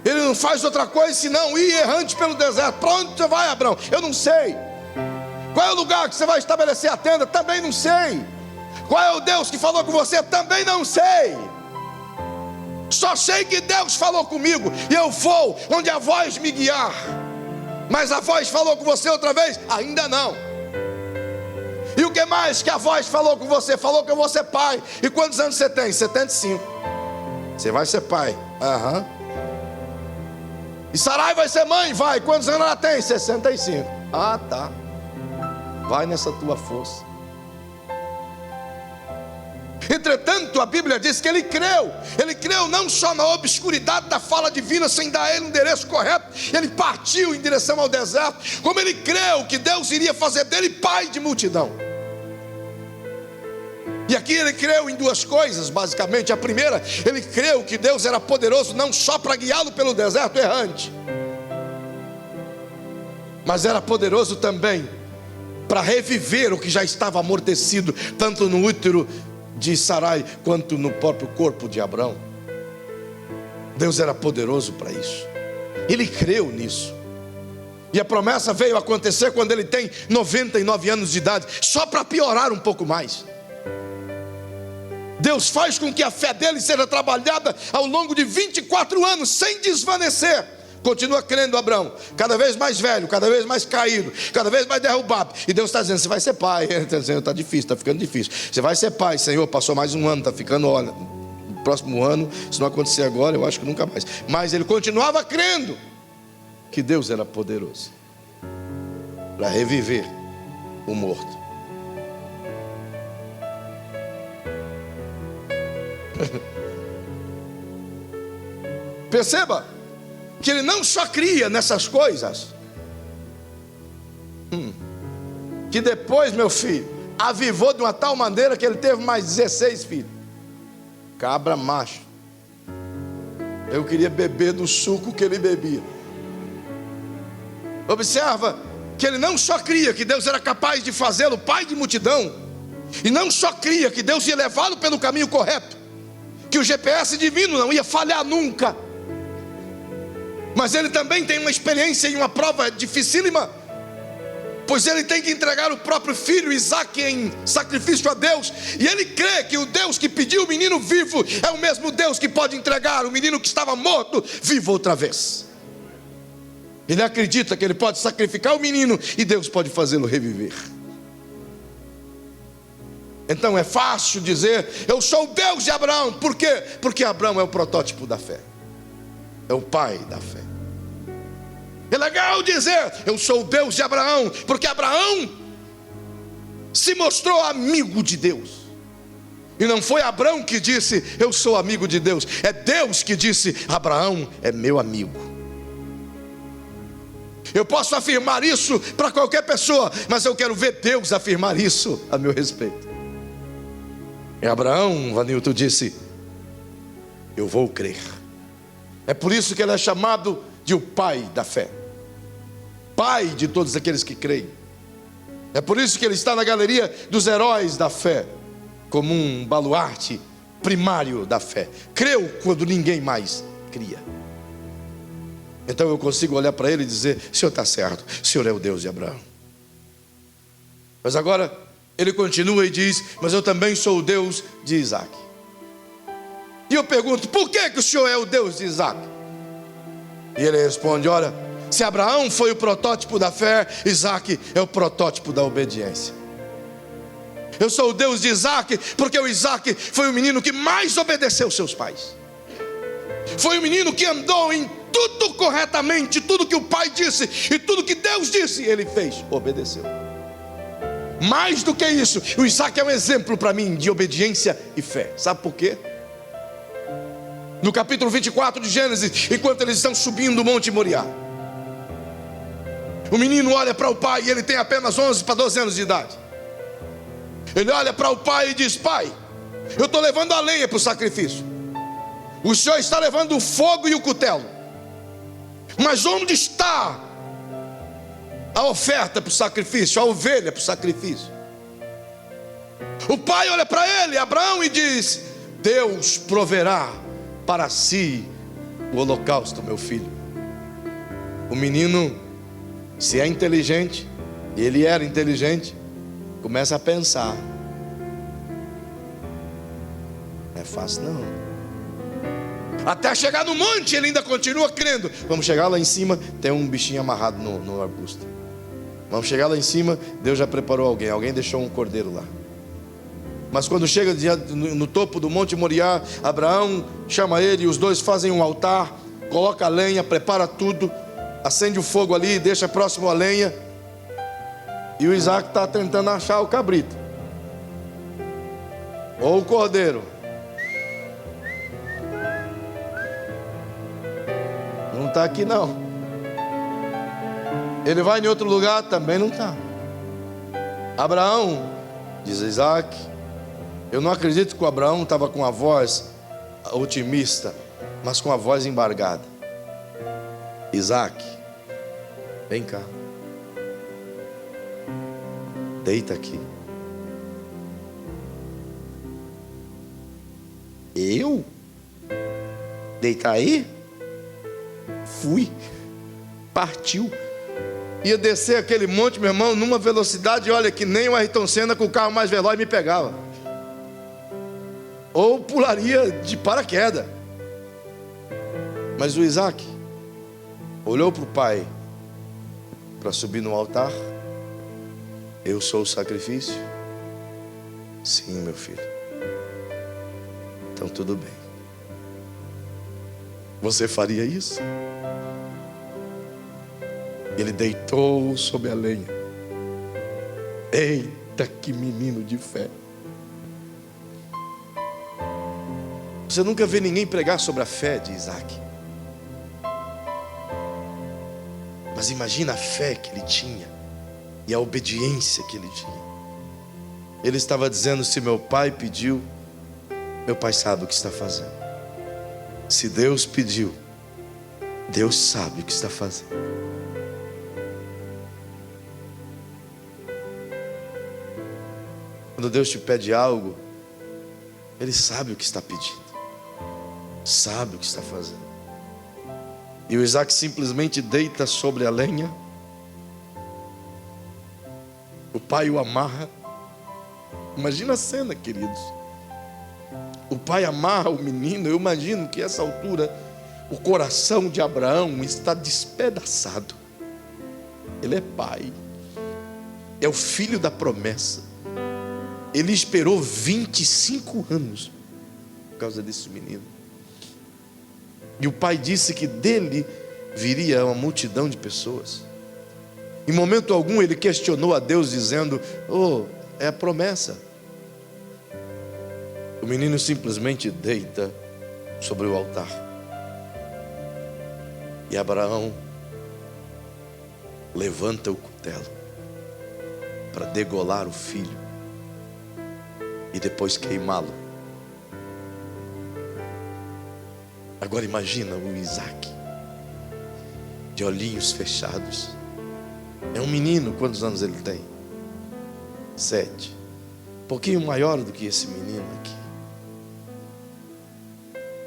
Ele não faz outra coisa senão ir errante pelo deserto. Para onde você vai, Abraão? Eu não sei. Qual é o lugar que você vai estabelecer a tenda? Também não sei. Qual é o Deus que falou com você? Também não sei. Só sei que Deus falou comigo e eu vou onde a voz me guiar. Mas a voz falou com você outra vez? Ainda não. E o que mais que a voz falou com você? Falou que eu vou ser pai. E quantos anos você tem? 75. Você vai ser pai. Aham. E Sarai vai ser mãe? Vai. Quantos anos ela tem? 65. Ah, tá. Vai nessa tua força. Entretanto, a Bíblia diz que ele creu não só na obscuridade da fala divina, sem dar a ele um endereço correto, ele partiu em direção ao deserto, como ele creu que Deus iria fazer dele pai de multidão. E aqui ele creu em duas coisas, basicamente. A primeira, ele creu que Deus era poderoso não só para guiá-lo pelo deserto errante, mas era poderoso também para reviver o que já estava amortecido, tanto no útero de Sarai quanto no próprio corpo de Abraão. Deus era poderoso para isso. Ele creu nisso. E a promessa veio acontecer quando ele tem 99 anos de idade, só para piorar um pouco mais. Deus faz com que a fé dele seja trabalhada ao longo de 24 anos, sem desvanecer. Continua crendo, Abraão, cada vez mais velho, cada vez mais caído, cada vez mais derrubado. E Deus está dizendo, você vai ser pai. Senhor, está difícil, está ficando difícil. Você vai ser pai, Senhor, passou mais um ano, está ficando, olha, no próximo ano, se não acontecer agora, eu acho que nunca mais. Mas ele continuava crendo que Deus era poderoso para reviver o morto. Perceba que ele não só cria nessas coisas, que depois, meu filho, avivou de uma tal maneira que ele teve mais 16 filhos. Cabra macho. Eu queria beber do suco que ele bebia. Observa que ele não só cria que Deus era capaz de fazê-lo pai de multidão, e não só cria que Deus ia levá-lo pelo caminho correto, que o GPS divino não ia falhar nunca, mas ele também tem uma experiência e uma prova dificílima, pois ele tem que entregar o próprio filho Isaque em sacrifício a Deus, e ele crê que o Deus que pediu o menino vivo é o mesmo Deus que pode entregar o menino que estava morto vivo outra vez. Ele acredita que ele pode sacrificar o menino e Deus pode fazê-lo reviver. Então é fácil dizer, eu sou o Deus de Abraão. Por quê? Porque Abraão é o protótipo da fé, é o pai da fé. É legal dizer, eu sou o Deus de Abraão, porque Abraão se mostrou amigo de Deus. E não foi Abraão que disse, eu sou amigo de Deus. É Deus que disse, Abraão é meu amigo. Eu posso afirmar isso para qualquer pessoa, mas eu quero ver Deus afirmar isso a meu respeito. E Abraão, Vanilton, disse, eu vou crer. É por isso que ele é chamado de o pai da fé, pai de todos aqueles que creem. É por isso que ele está na galeria dos heróis da fé, como um baluarte primário da fé. Creu quando ninguém mais cria. Então eu consigo olhar para ele e dizer, o Senhor está certo, o Senhor é o Deus de Abraão. Mas agora ele continua e diz, mas eu também sou o Deus de Isaque. E eu pergunto, por que o Senhor é o Deus de Isaque? E ele responde, olha, se Abraão foi o protótipo da fé, Isaque é o protótipo da obediência. Eu sou o Deus de Isaque, porque o Isaque foi o menino que mais obedeceu seus pais. Foi o menino que andou em tudo corretamente, tudo que o pai disse e tudo que Deus disse, ele fez, obedeceu. Mais do que isso, o Isaque é um exemplo para mim de obediência e fé. Sabe por quê? No capítulo 24 de Gênesis, enquanto eles estão subindo o Monte Moriá, o menino olha para o pai e ele tem apenas 11 para 12 anos de idade. Ele olha para o pai e diz, pai, eu estou levando a lenha para o sacrifício, o senhor está levando o fogo e o cutelo, mas onde está a oferta para o sacrifício, a ovelha para o sacrifício? O pai olha para ele, Abraão, e diz, Deus proverá para si o holocausto, meu filho. O menino, se é inteligente, e ele era inteligente, começa a pensar. Não é fácil não. Até chegar no monte ele ainda continua crendo. Vamos chegar lá em cima, tem um bichinho amarrado no arbusto. Vamos chegar lá em cima, Deus já preparou alguém deixou um cordeiro lá. Mas quando chega no topo do Monte Moriá, Abraão chama ele, e os dois fazem um altar, coloca a lenha, prepara tudo, acende o fogo ali, deixa próximo a lenha. E o Isaac está tentando achar o cabrito ou o cordeiro. Não está aqui não. Ele vai em outro lugar, também não está. Abraão, diz Isaac, eu não acredito que o Abraão estava com a voz otimista, mas com a voz embargada. Isaac, vem cá, deita aqui. Eu? Deitar aí? Fui, partiu. Ia descer aquele monte, meu irmão, numa velocidade, olha, que nem o Ayrton Senna com o carro mais veloz me pegava. Ou pularia de paraquedas. Mas o Isaac olhou para o pai para subir no altar. Eu sou o sacrifício? Sim, meu filho. Então tudo bem. Você faria isso? Ele deitou sobre a lenha. Eita, que menino de fé. Você nunca vê ninguém pregar sobre a fé de Isaac. Mas imagina a fé que ele tinha e a obediência que ele tinha. Ele estava dizendo: se meu pai pediu, meu pai sabe o que está fazendo. Se Deus pediu, Deus sabe o que está fazendo. Quando Deus te pede algo, Ele sabe o que está pedindo, sabe o que está fazendo. E o Isaac simplesmente deita sobre a lenha. O pai o amarra. Imagina a cena, queridos. O pai amarra o menino. Eu imagino que a essa altura o coração de Abraão está despedaçado. Ele é pai, é o filho da promessa. Ele esperou 25 anos por causa desse menino. E o pai disse que dele viria uma multidão de pessoas. Em momento algum ele questionou a Deus, dizendo: oh, é a promessa. O menino simplesmente deita sobre o altar. E Abraão levanta o cutelo para degolar o filho e depois queimá-lo. Agora imagina o Isaac, de olhinhos fechados. É um menino, quantos anos ele tem? 7. Um pouquinho maior do que esse menino aqui.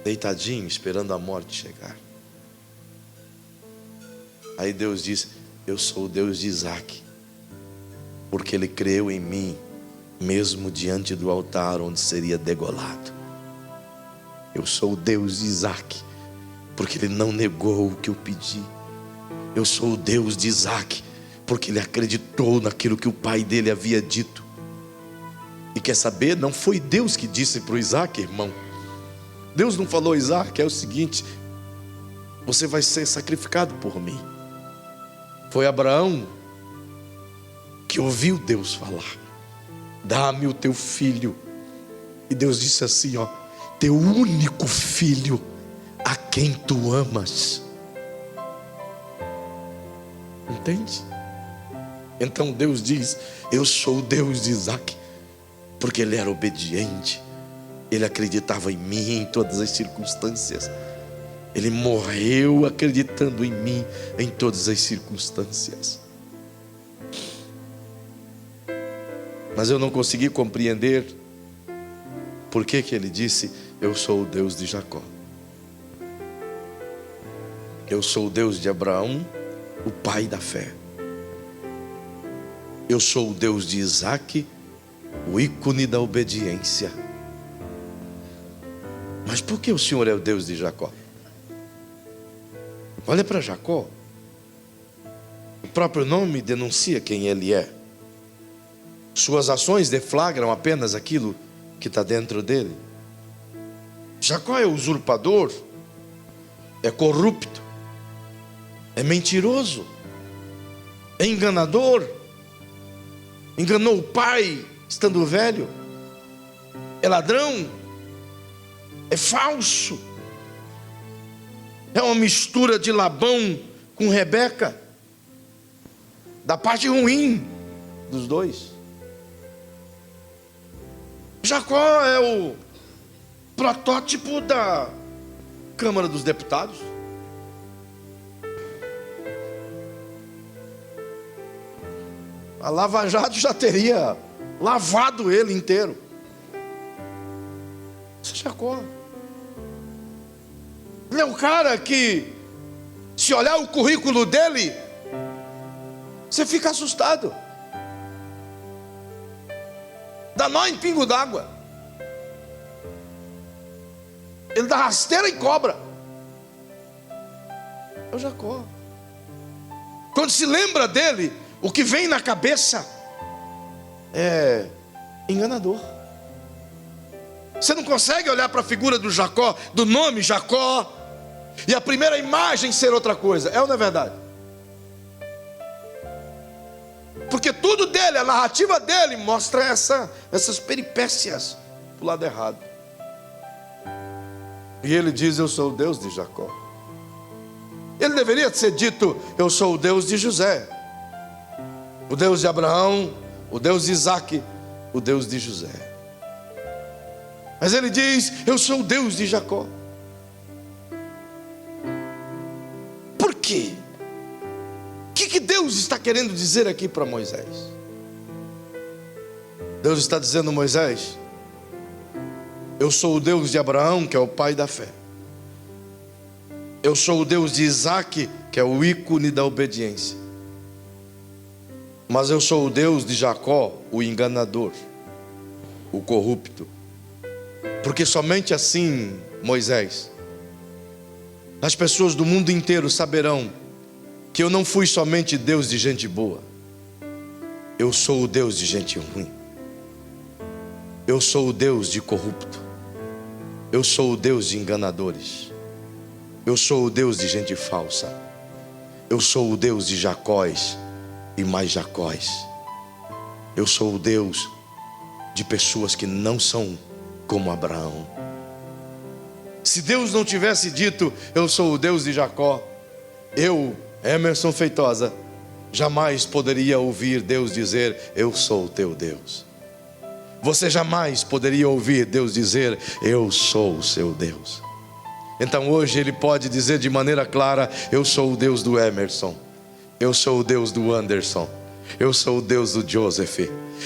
Deitadinho, esperando a morte chegar. Aí Deus diz: eu sou o Deus de Isaac, porque ele creu em mim, mesmo diante do altar onde seria degolado. Eu sou o Deus de Isaac, porque ele não negou o que eu pedi. Eu sou o Deus de Isaac, porque ele acreditou naquilo que o pai dele havia dito. E quer saber? Não foi Deus que disse para o Isaac, irmão. Deus não falou: Isaac, é o seguinte, você vai ser sacrificado por mim. Foi Abraão que ouviu Deus falar: dá-me o teu filho. E Deus disse assim, ó: teu único filho, a quem tu amas. Entende? Então Deus diz: eu sou o Deus de Isaac, porque ele era obediente. Ele acreditava em mim em todas as circunstâncias. Ele morreu acreditando em mim em todas as circunstâncias. Mas eu não consegui compreender por que ele disse: eu sou o Deus de Jacó. Eu sou o Deus de Abraão, o pai da fé. Eu sou o Deus de Isaque, o ícone da obediência. Mas por que o Senhor é o Deus de Jacó? Olha para Jacó. O próprio nome denuncia quem ele é. Suas ações deflagram apenas aquilo que está dentro dele. Jacó é usurpador, é corrupto, é mentiroso, é enganador. Enganou o pai estando velho, é ladrão, é falso, é uma mistura de Labão com Rebeca, da parte ruim dos dois. Jacó é o protótipo da Câmara dos Deputados. A Lava Jato já teria lavado ele inteiro. Esse é Jacó. Ele é um cara que, se olhar o currículo dele, você fica assustado. Dá nó em pingo d'água. Ele dá rasteira em cobra. É o Jacó. Quando se lembra dele, o que vem na cabeça é enganador. Você não consegue olhar para a figura do Jacó, do nome Jacó, e a primeira imagem ser outra coisa. É ou não é verdade? Porque tudo dele, a narrativa dele mostra essas peripécias do lado errado. E ele diz: eu sou o Deus de Jacó. Ele deveria ter dito: eu sou o Deus de José, o Deus de Abraão, o Deus de Isaque, o Deus de José. Mas ele diz: eu sou o Deus de Jacó. Por quê? O que Deus está querendo dizer aqui para Moisés? Deus está dizendo: Moisés, eu sou o Deus de Abraão, que é o pai da fé. Eu sou o Deus de Isaque, que é o ícone da obediência. Mas eu sou o Deus de Jacó, o enganador, o corrupto. Porque somente assim, Moisés, as pessoas do mundo inteiro saberão que eu não fui somente Deus de gente boa. Eu sou o Deus de gente ruim. Eu sou o Deus de corrupto. Eu sou o Deus de enganadores. Eu sou o Deus de gente falsa. Eu sou o Deus de Jacóis e mais Jacóis. Eu sou o Deus de pessoas que não são como Abraão. Se Deus não tivesse dito: eu sou o Deus de Jacó, eu, Emerson Feitosa, jamais poderia ouvir Deus dizer: eu sou o teu Deus. Você jamais poderia ouvir Deus dizer: eu sou o seu Deus. Então hoje Ele pode dizer de maneira clara: eu sou o Deus do Emerson, eu sou o Deus do Anderson, eu sou o Deus do Joseph,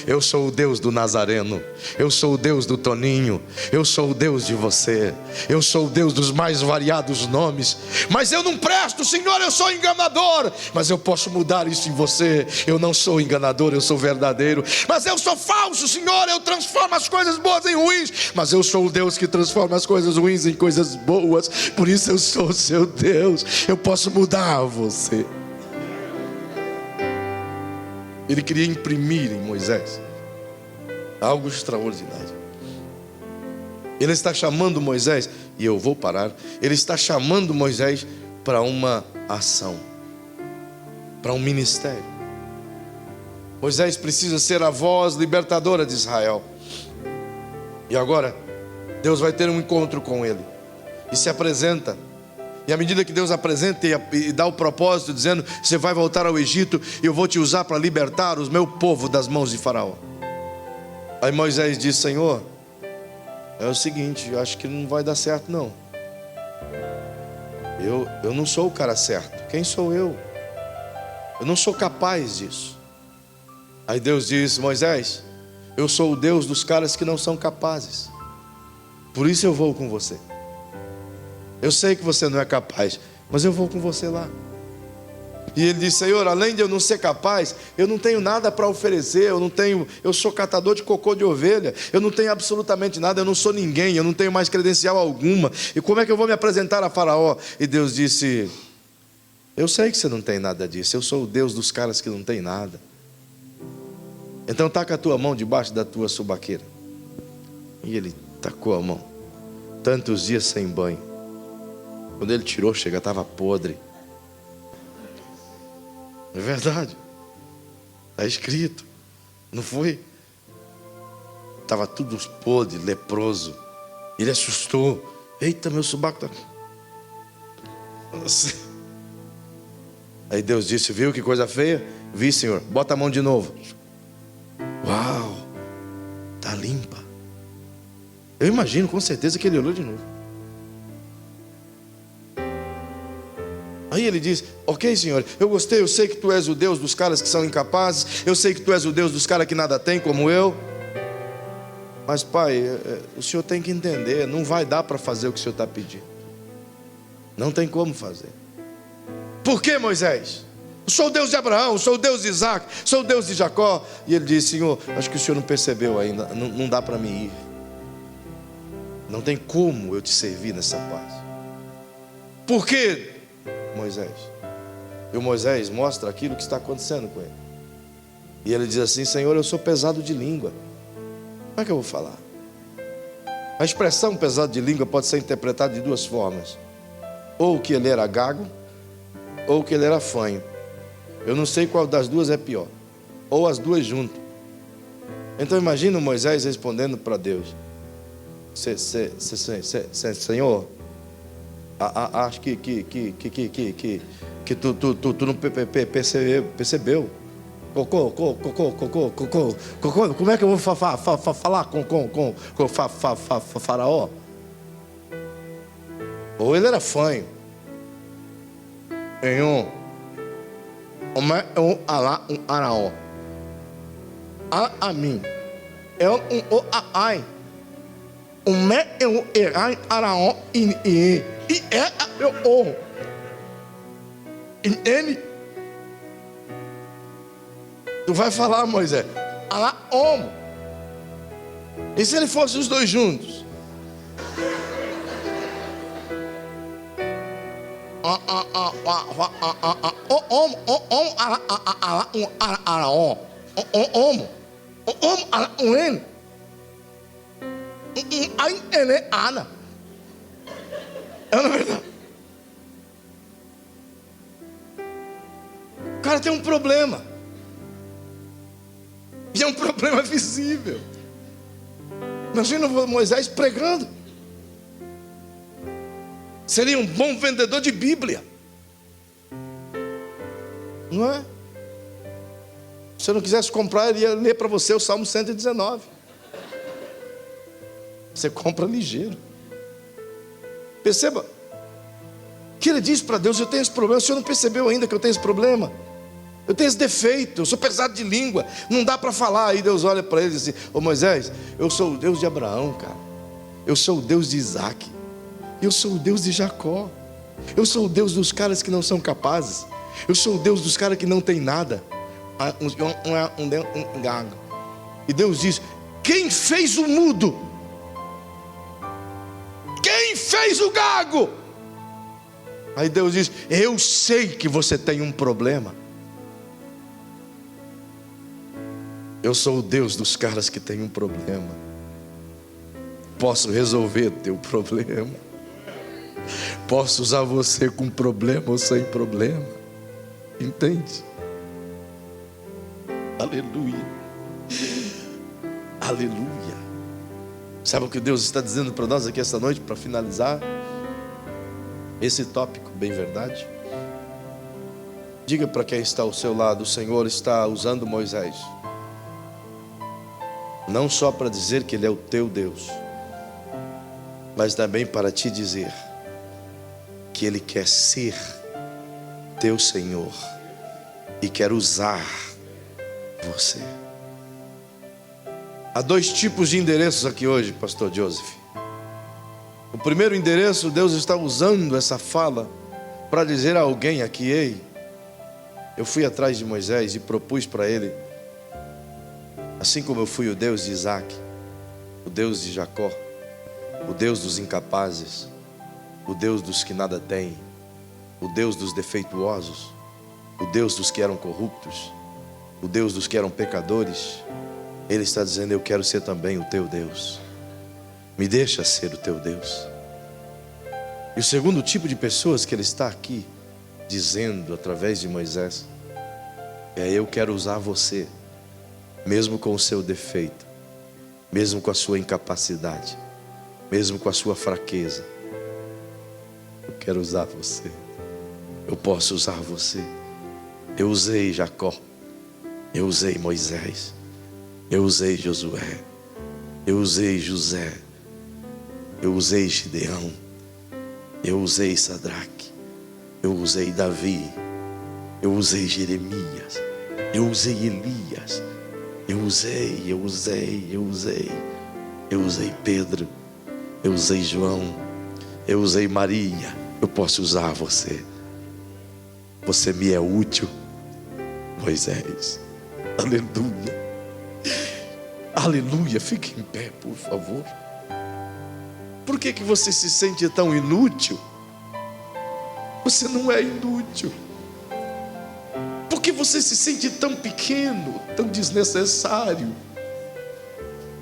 eu sou o Deus do Nazareno, eu sou o Deus do Toninho, eu sou o Deus de você, eu sou o Deus dos mais variados nomes. Mas eu não presto, Senhor, eu sou enganador. Mas eu posso mudar isso em você. Eu não sou enganador, eu sou verdadeiro. Mas eu sou falso, Senhor, eu transformo as coisas boas em ruins. Mas eu sou o Deus que transforma as coisas ruins em coisas boas. Por isso eu sou o seu Deus. Eu posso mudar você. Ele queria imprimir em Moisés algo extraordinário. Ele está chamando Moisés, e eu vou parar. Ele está chamando Moisés para uma ação, para um ministério. Moisés precisa ser a voz libertadora de Israel. E agora Deus vai ter um encontro com ele e se apresenta. E à medida que Deus apresenta e dá o propósito, dizendo: você vai voltar ao Egito e eu vou te usar para libertar o meu povo das mãos de Faraó. Aí Moisés diz: Senhor, é o seguinte, eu acho que não vai dar certo não. Eu não sou o cara certo. Quem sou eu? Eu não sou capaz disso. Aí Deus diz: Moisés, eu sou o Deus dos caras que não são capazes. Por isso eu vou com você. Eu sei que você não é capaz, mas eu vou com você lá. E ele disse: Senhor, além de eu não ser capaz, eu não tenho nada para oferecer, eu sou catador de cocô de ovelha, eu não tenho absolutamente nada, eu não sou ninguém, eu não tenho mais credencial alguma, e como é que eu vou me apresentar a Faraó? E Deus disse: eu sei que você não tem nada disso, eu sou o Deus dos caras que não tem nada. Então taca a tua mão debaixo da tua subaqueira. E ele tacou a mão. Tantos dias sem banho. Quando ele tirou, estava podre. É verdade. Está escrito. Não foi? Estava tudo podre, leproso. Ele assustou. Eita, meu subaco está... Aí Deus disse: viu que coisa feia? Vi, Senhor. Bota a mão de novo. Uau, está limpa. Eu imagino com certeza que ele olhou de novo. Aí ele diz: ok, Senhor, eu gostei, eu sei que tu és o Deus dos caras que são incapazes, eu sei que tu és o Deus dos caras que nada tem como eu. Mas Pai, o Senhor tem que entender, não vai dar para fazer o que o Senhor está pedindo. Não tem como fazer. Por que, Moisés? Eu sou o Deus de Abraão, sou o Deus de Isaac, sou o Deus de Jacó. E ele disse: Senhor, acho que o Senhor não percebeu ainda, não dá para mim ir. Não tem como eu te servir nessa paz. Por quê, Moisés? E o Moisés mostra aquilo que está acontecendo com ele. E ele diz assim: Senhor, eu sou pesado de língua. Como é que eu vou falar? A expressão pesado de língua pode ser interpretada de duas formas: ou que ele era gago, ou que ele era fanho. Eu não sei qual das duas é pior, ou as duas juntas. Então imagina o Moisés respondendo para Deus: Senhor, acho que tu não percebeu. Como é que eu vou falar com Faraó? Ou ele era fanho. Em Araó. A mim. Eu ai. Eu erai Araó e é eu ele. Tu vai falar, Moisés, Araó. E se ele fosse os dois juntos? O cara tem um problema. E é um problema visível. Imagina Moisés pregando. Seria um bom vendedor de Bíblia, não é? Se você não quisesse comprar, ele ia ler para você o Salmo 119. Você compra ligeiro. Perceba que ele diz para Deus: eu tenho esse problema. O Senhor não percebeu ainda que eu tenho esse problema? Eu tenho esse defeito, eu sou pesado de língua, não dá para falar. Aí Deus olha para ele e diz assim: ô Moisés, eu sou o Deus de Abraão, cara. Eu sou o Deus de Isaac. Eu sou o Deus de Jacó. Eu sou o Deus dos caras que não são capazes. Eu sou o Deus dos caras que não tem nada. E Deus diz: quem fez o mudo? Quem fez o gago? Aí Deus diz: eu sei que você tem um problema. Eu sou o Deus dos caras que tem um problema. Posso resolver teu problema. Posso usar você com problema ou sem problema. Entende? Aleluia. Aleluia. Sabe o que Deus está dizendo para nós aqui esta noite, para finalizar esse tópico, bem verdade? Diga para quem está ao seu lado: o Senhor está usando Moisés, não só para dizer que Ele é o teu Deus, mas também para te dizer que Ele quer ser teu Senhor e quer usar você. Há dois tipos de endereços aqui hoje, pastor Joseph. O primeiro endereço, Deus está usando essa fala para dizer a alguém aqui: ei, eu fui atrás de Moisés e propus para ele, assim como eu fui o Deus de Isaac, o Deus de Jacó, o Deus dos incapazes, o Deus dos que nada têm, o Deus dos defeituosos, o Deus dos que eram corruptos, o Deus dos que eram pecadores. Ele está dizendo: eu quero ser também o teu Deus, me deixa ser o teu Deus. E o segundo tipo de pessoas que ele está aqui dizendo através de Moisés é: eu quero usar você, mesmo com o seu defeito, mesmo com a sua incapacidade, mesmo com a sua fraqueza. Eu quero usar você, eu posso usar você. Eu usei Jacó, eu usei Moisés, eu usei Josué, eu usei José, eu usei Gideão, eu usei Sadraque, eu usei Davi, eu usei Jeremias, eu usei Elias, eu usei Pedro, eu usei João, eu usei Maria. Eu posso usar você. Você me é útil, Moisés. Aleluia. Aleluia. Fique em pé, por favor. Por que você se sente tão inútil? Você não é inútil. Por que você se sente tão pequeno, tão desnecessário?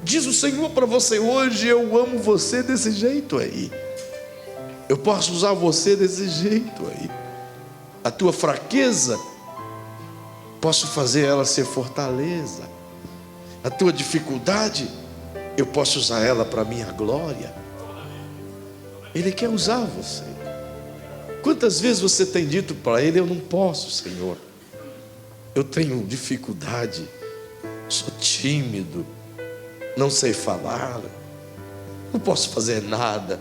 Diz o Senhor para você hoje: eu amo você desse jeito aí. Eu posso usar você desse jeito aí. A tua fraqueza, posso fazer ela ser fortaleza. A tua dificuldade, eu posso usar ela para a minha glória. Ele quer usar você. Quantas vezes você tem dito para Ele: eu não posso, Senhor, eu tenho dificuldade, sou tímido, não sei falar, não posso fazer nada.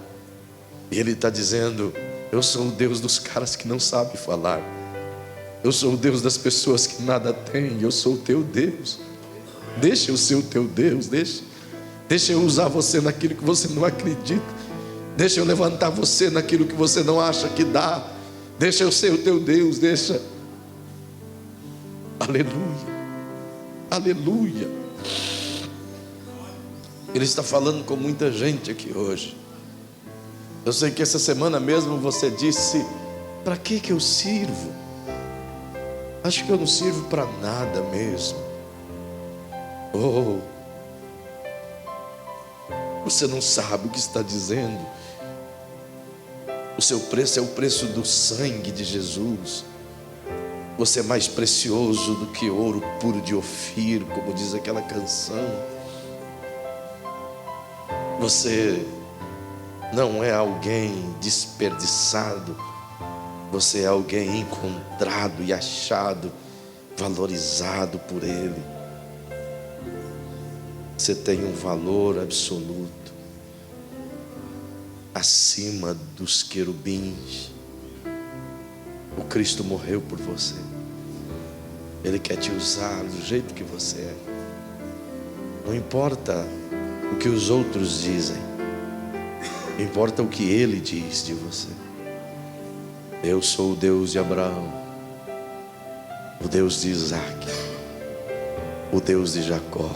E Ele está dizendo: eu sou o Deus dos caras que não sabem falar, eu sou o Deus das pessoas que nada têm, eu sou o teu Deus. Deixa eu ser o teu Deus, deixa eu usar você naquilo que você não acredita, deixa eu levantar você naquilo que você não acha que dá, deixa eu ser o teu Deus, deixa. Aleluia, aleluia. Ele está falando com muita gente aqui hoje. Eu sei que essa semana mesmo você disse: para que eu sirvo? Acho que eu não sirvo para nada mesmo. Oh, você não sabe o que está dizendo. O seu preço é o preço do sangue de Jesus. Você é mais precioso do que ouro puro de Ofir, como diz aquela canção. Você não é alguém desperdiçado. Você é alguém encontrado e achado, valorizado por Ele. Você tem um valor absoluto, acima dos querubins. O Cristo morreu por você. Ele quer te usar do jeito que você é. Não importa o que os outros dizem, importa o que Ele diz de você. Eu sou o Deus de Abraão, o Deus de Isaac, o Deus de Jacó.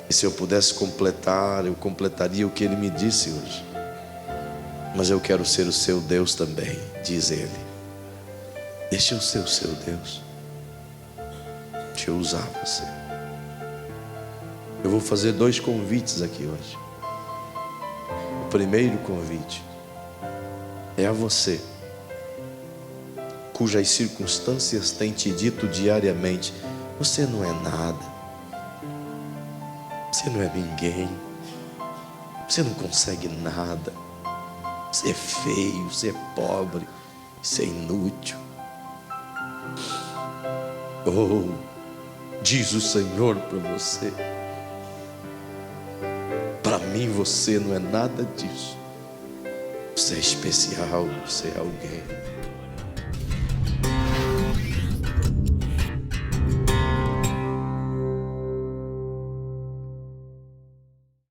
E se eu pudesse completar, eu completaria o que Ele me disse hoje. Mas eu quero ser o seu Deus também, diz Ele. Deixa eu ser o seu Deus. Deixa eu usar você. Eu vou fazer 2 convites aqui hoje. O primeiro convite é a você, cujas circunstâncias têm te dito diariamente: você não é nada, você não é ninguém, você não consegue nada, você é feio, você é pobre, você é inútil. Oh, diz o Senhor para você: para mim você não é nada disso. Você é especial, você é alguém.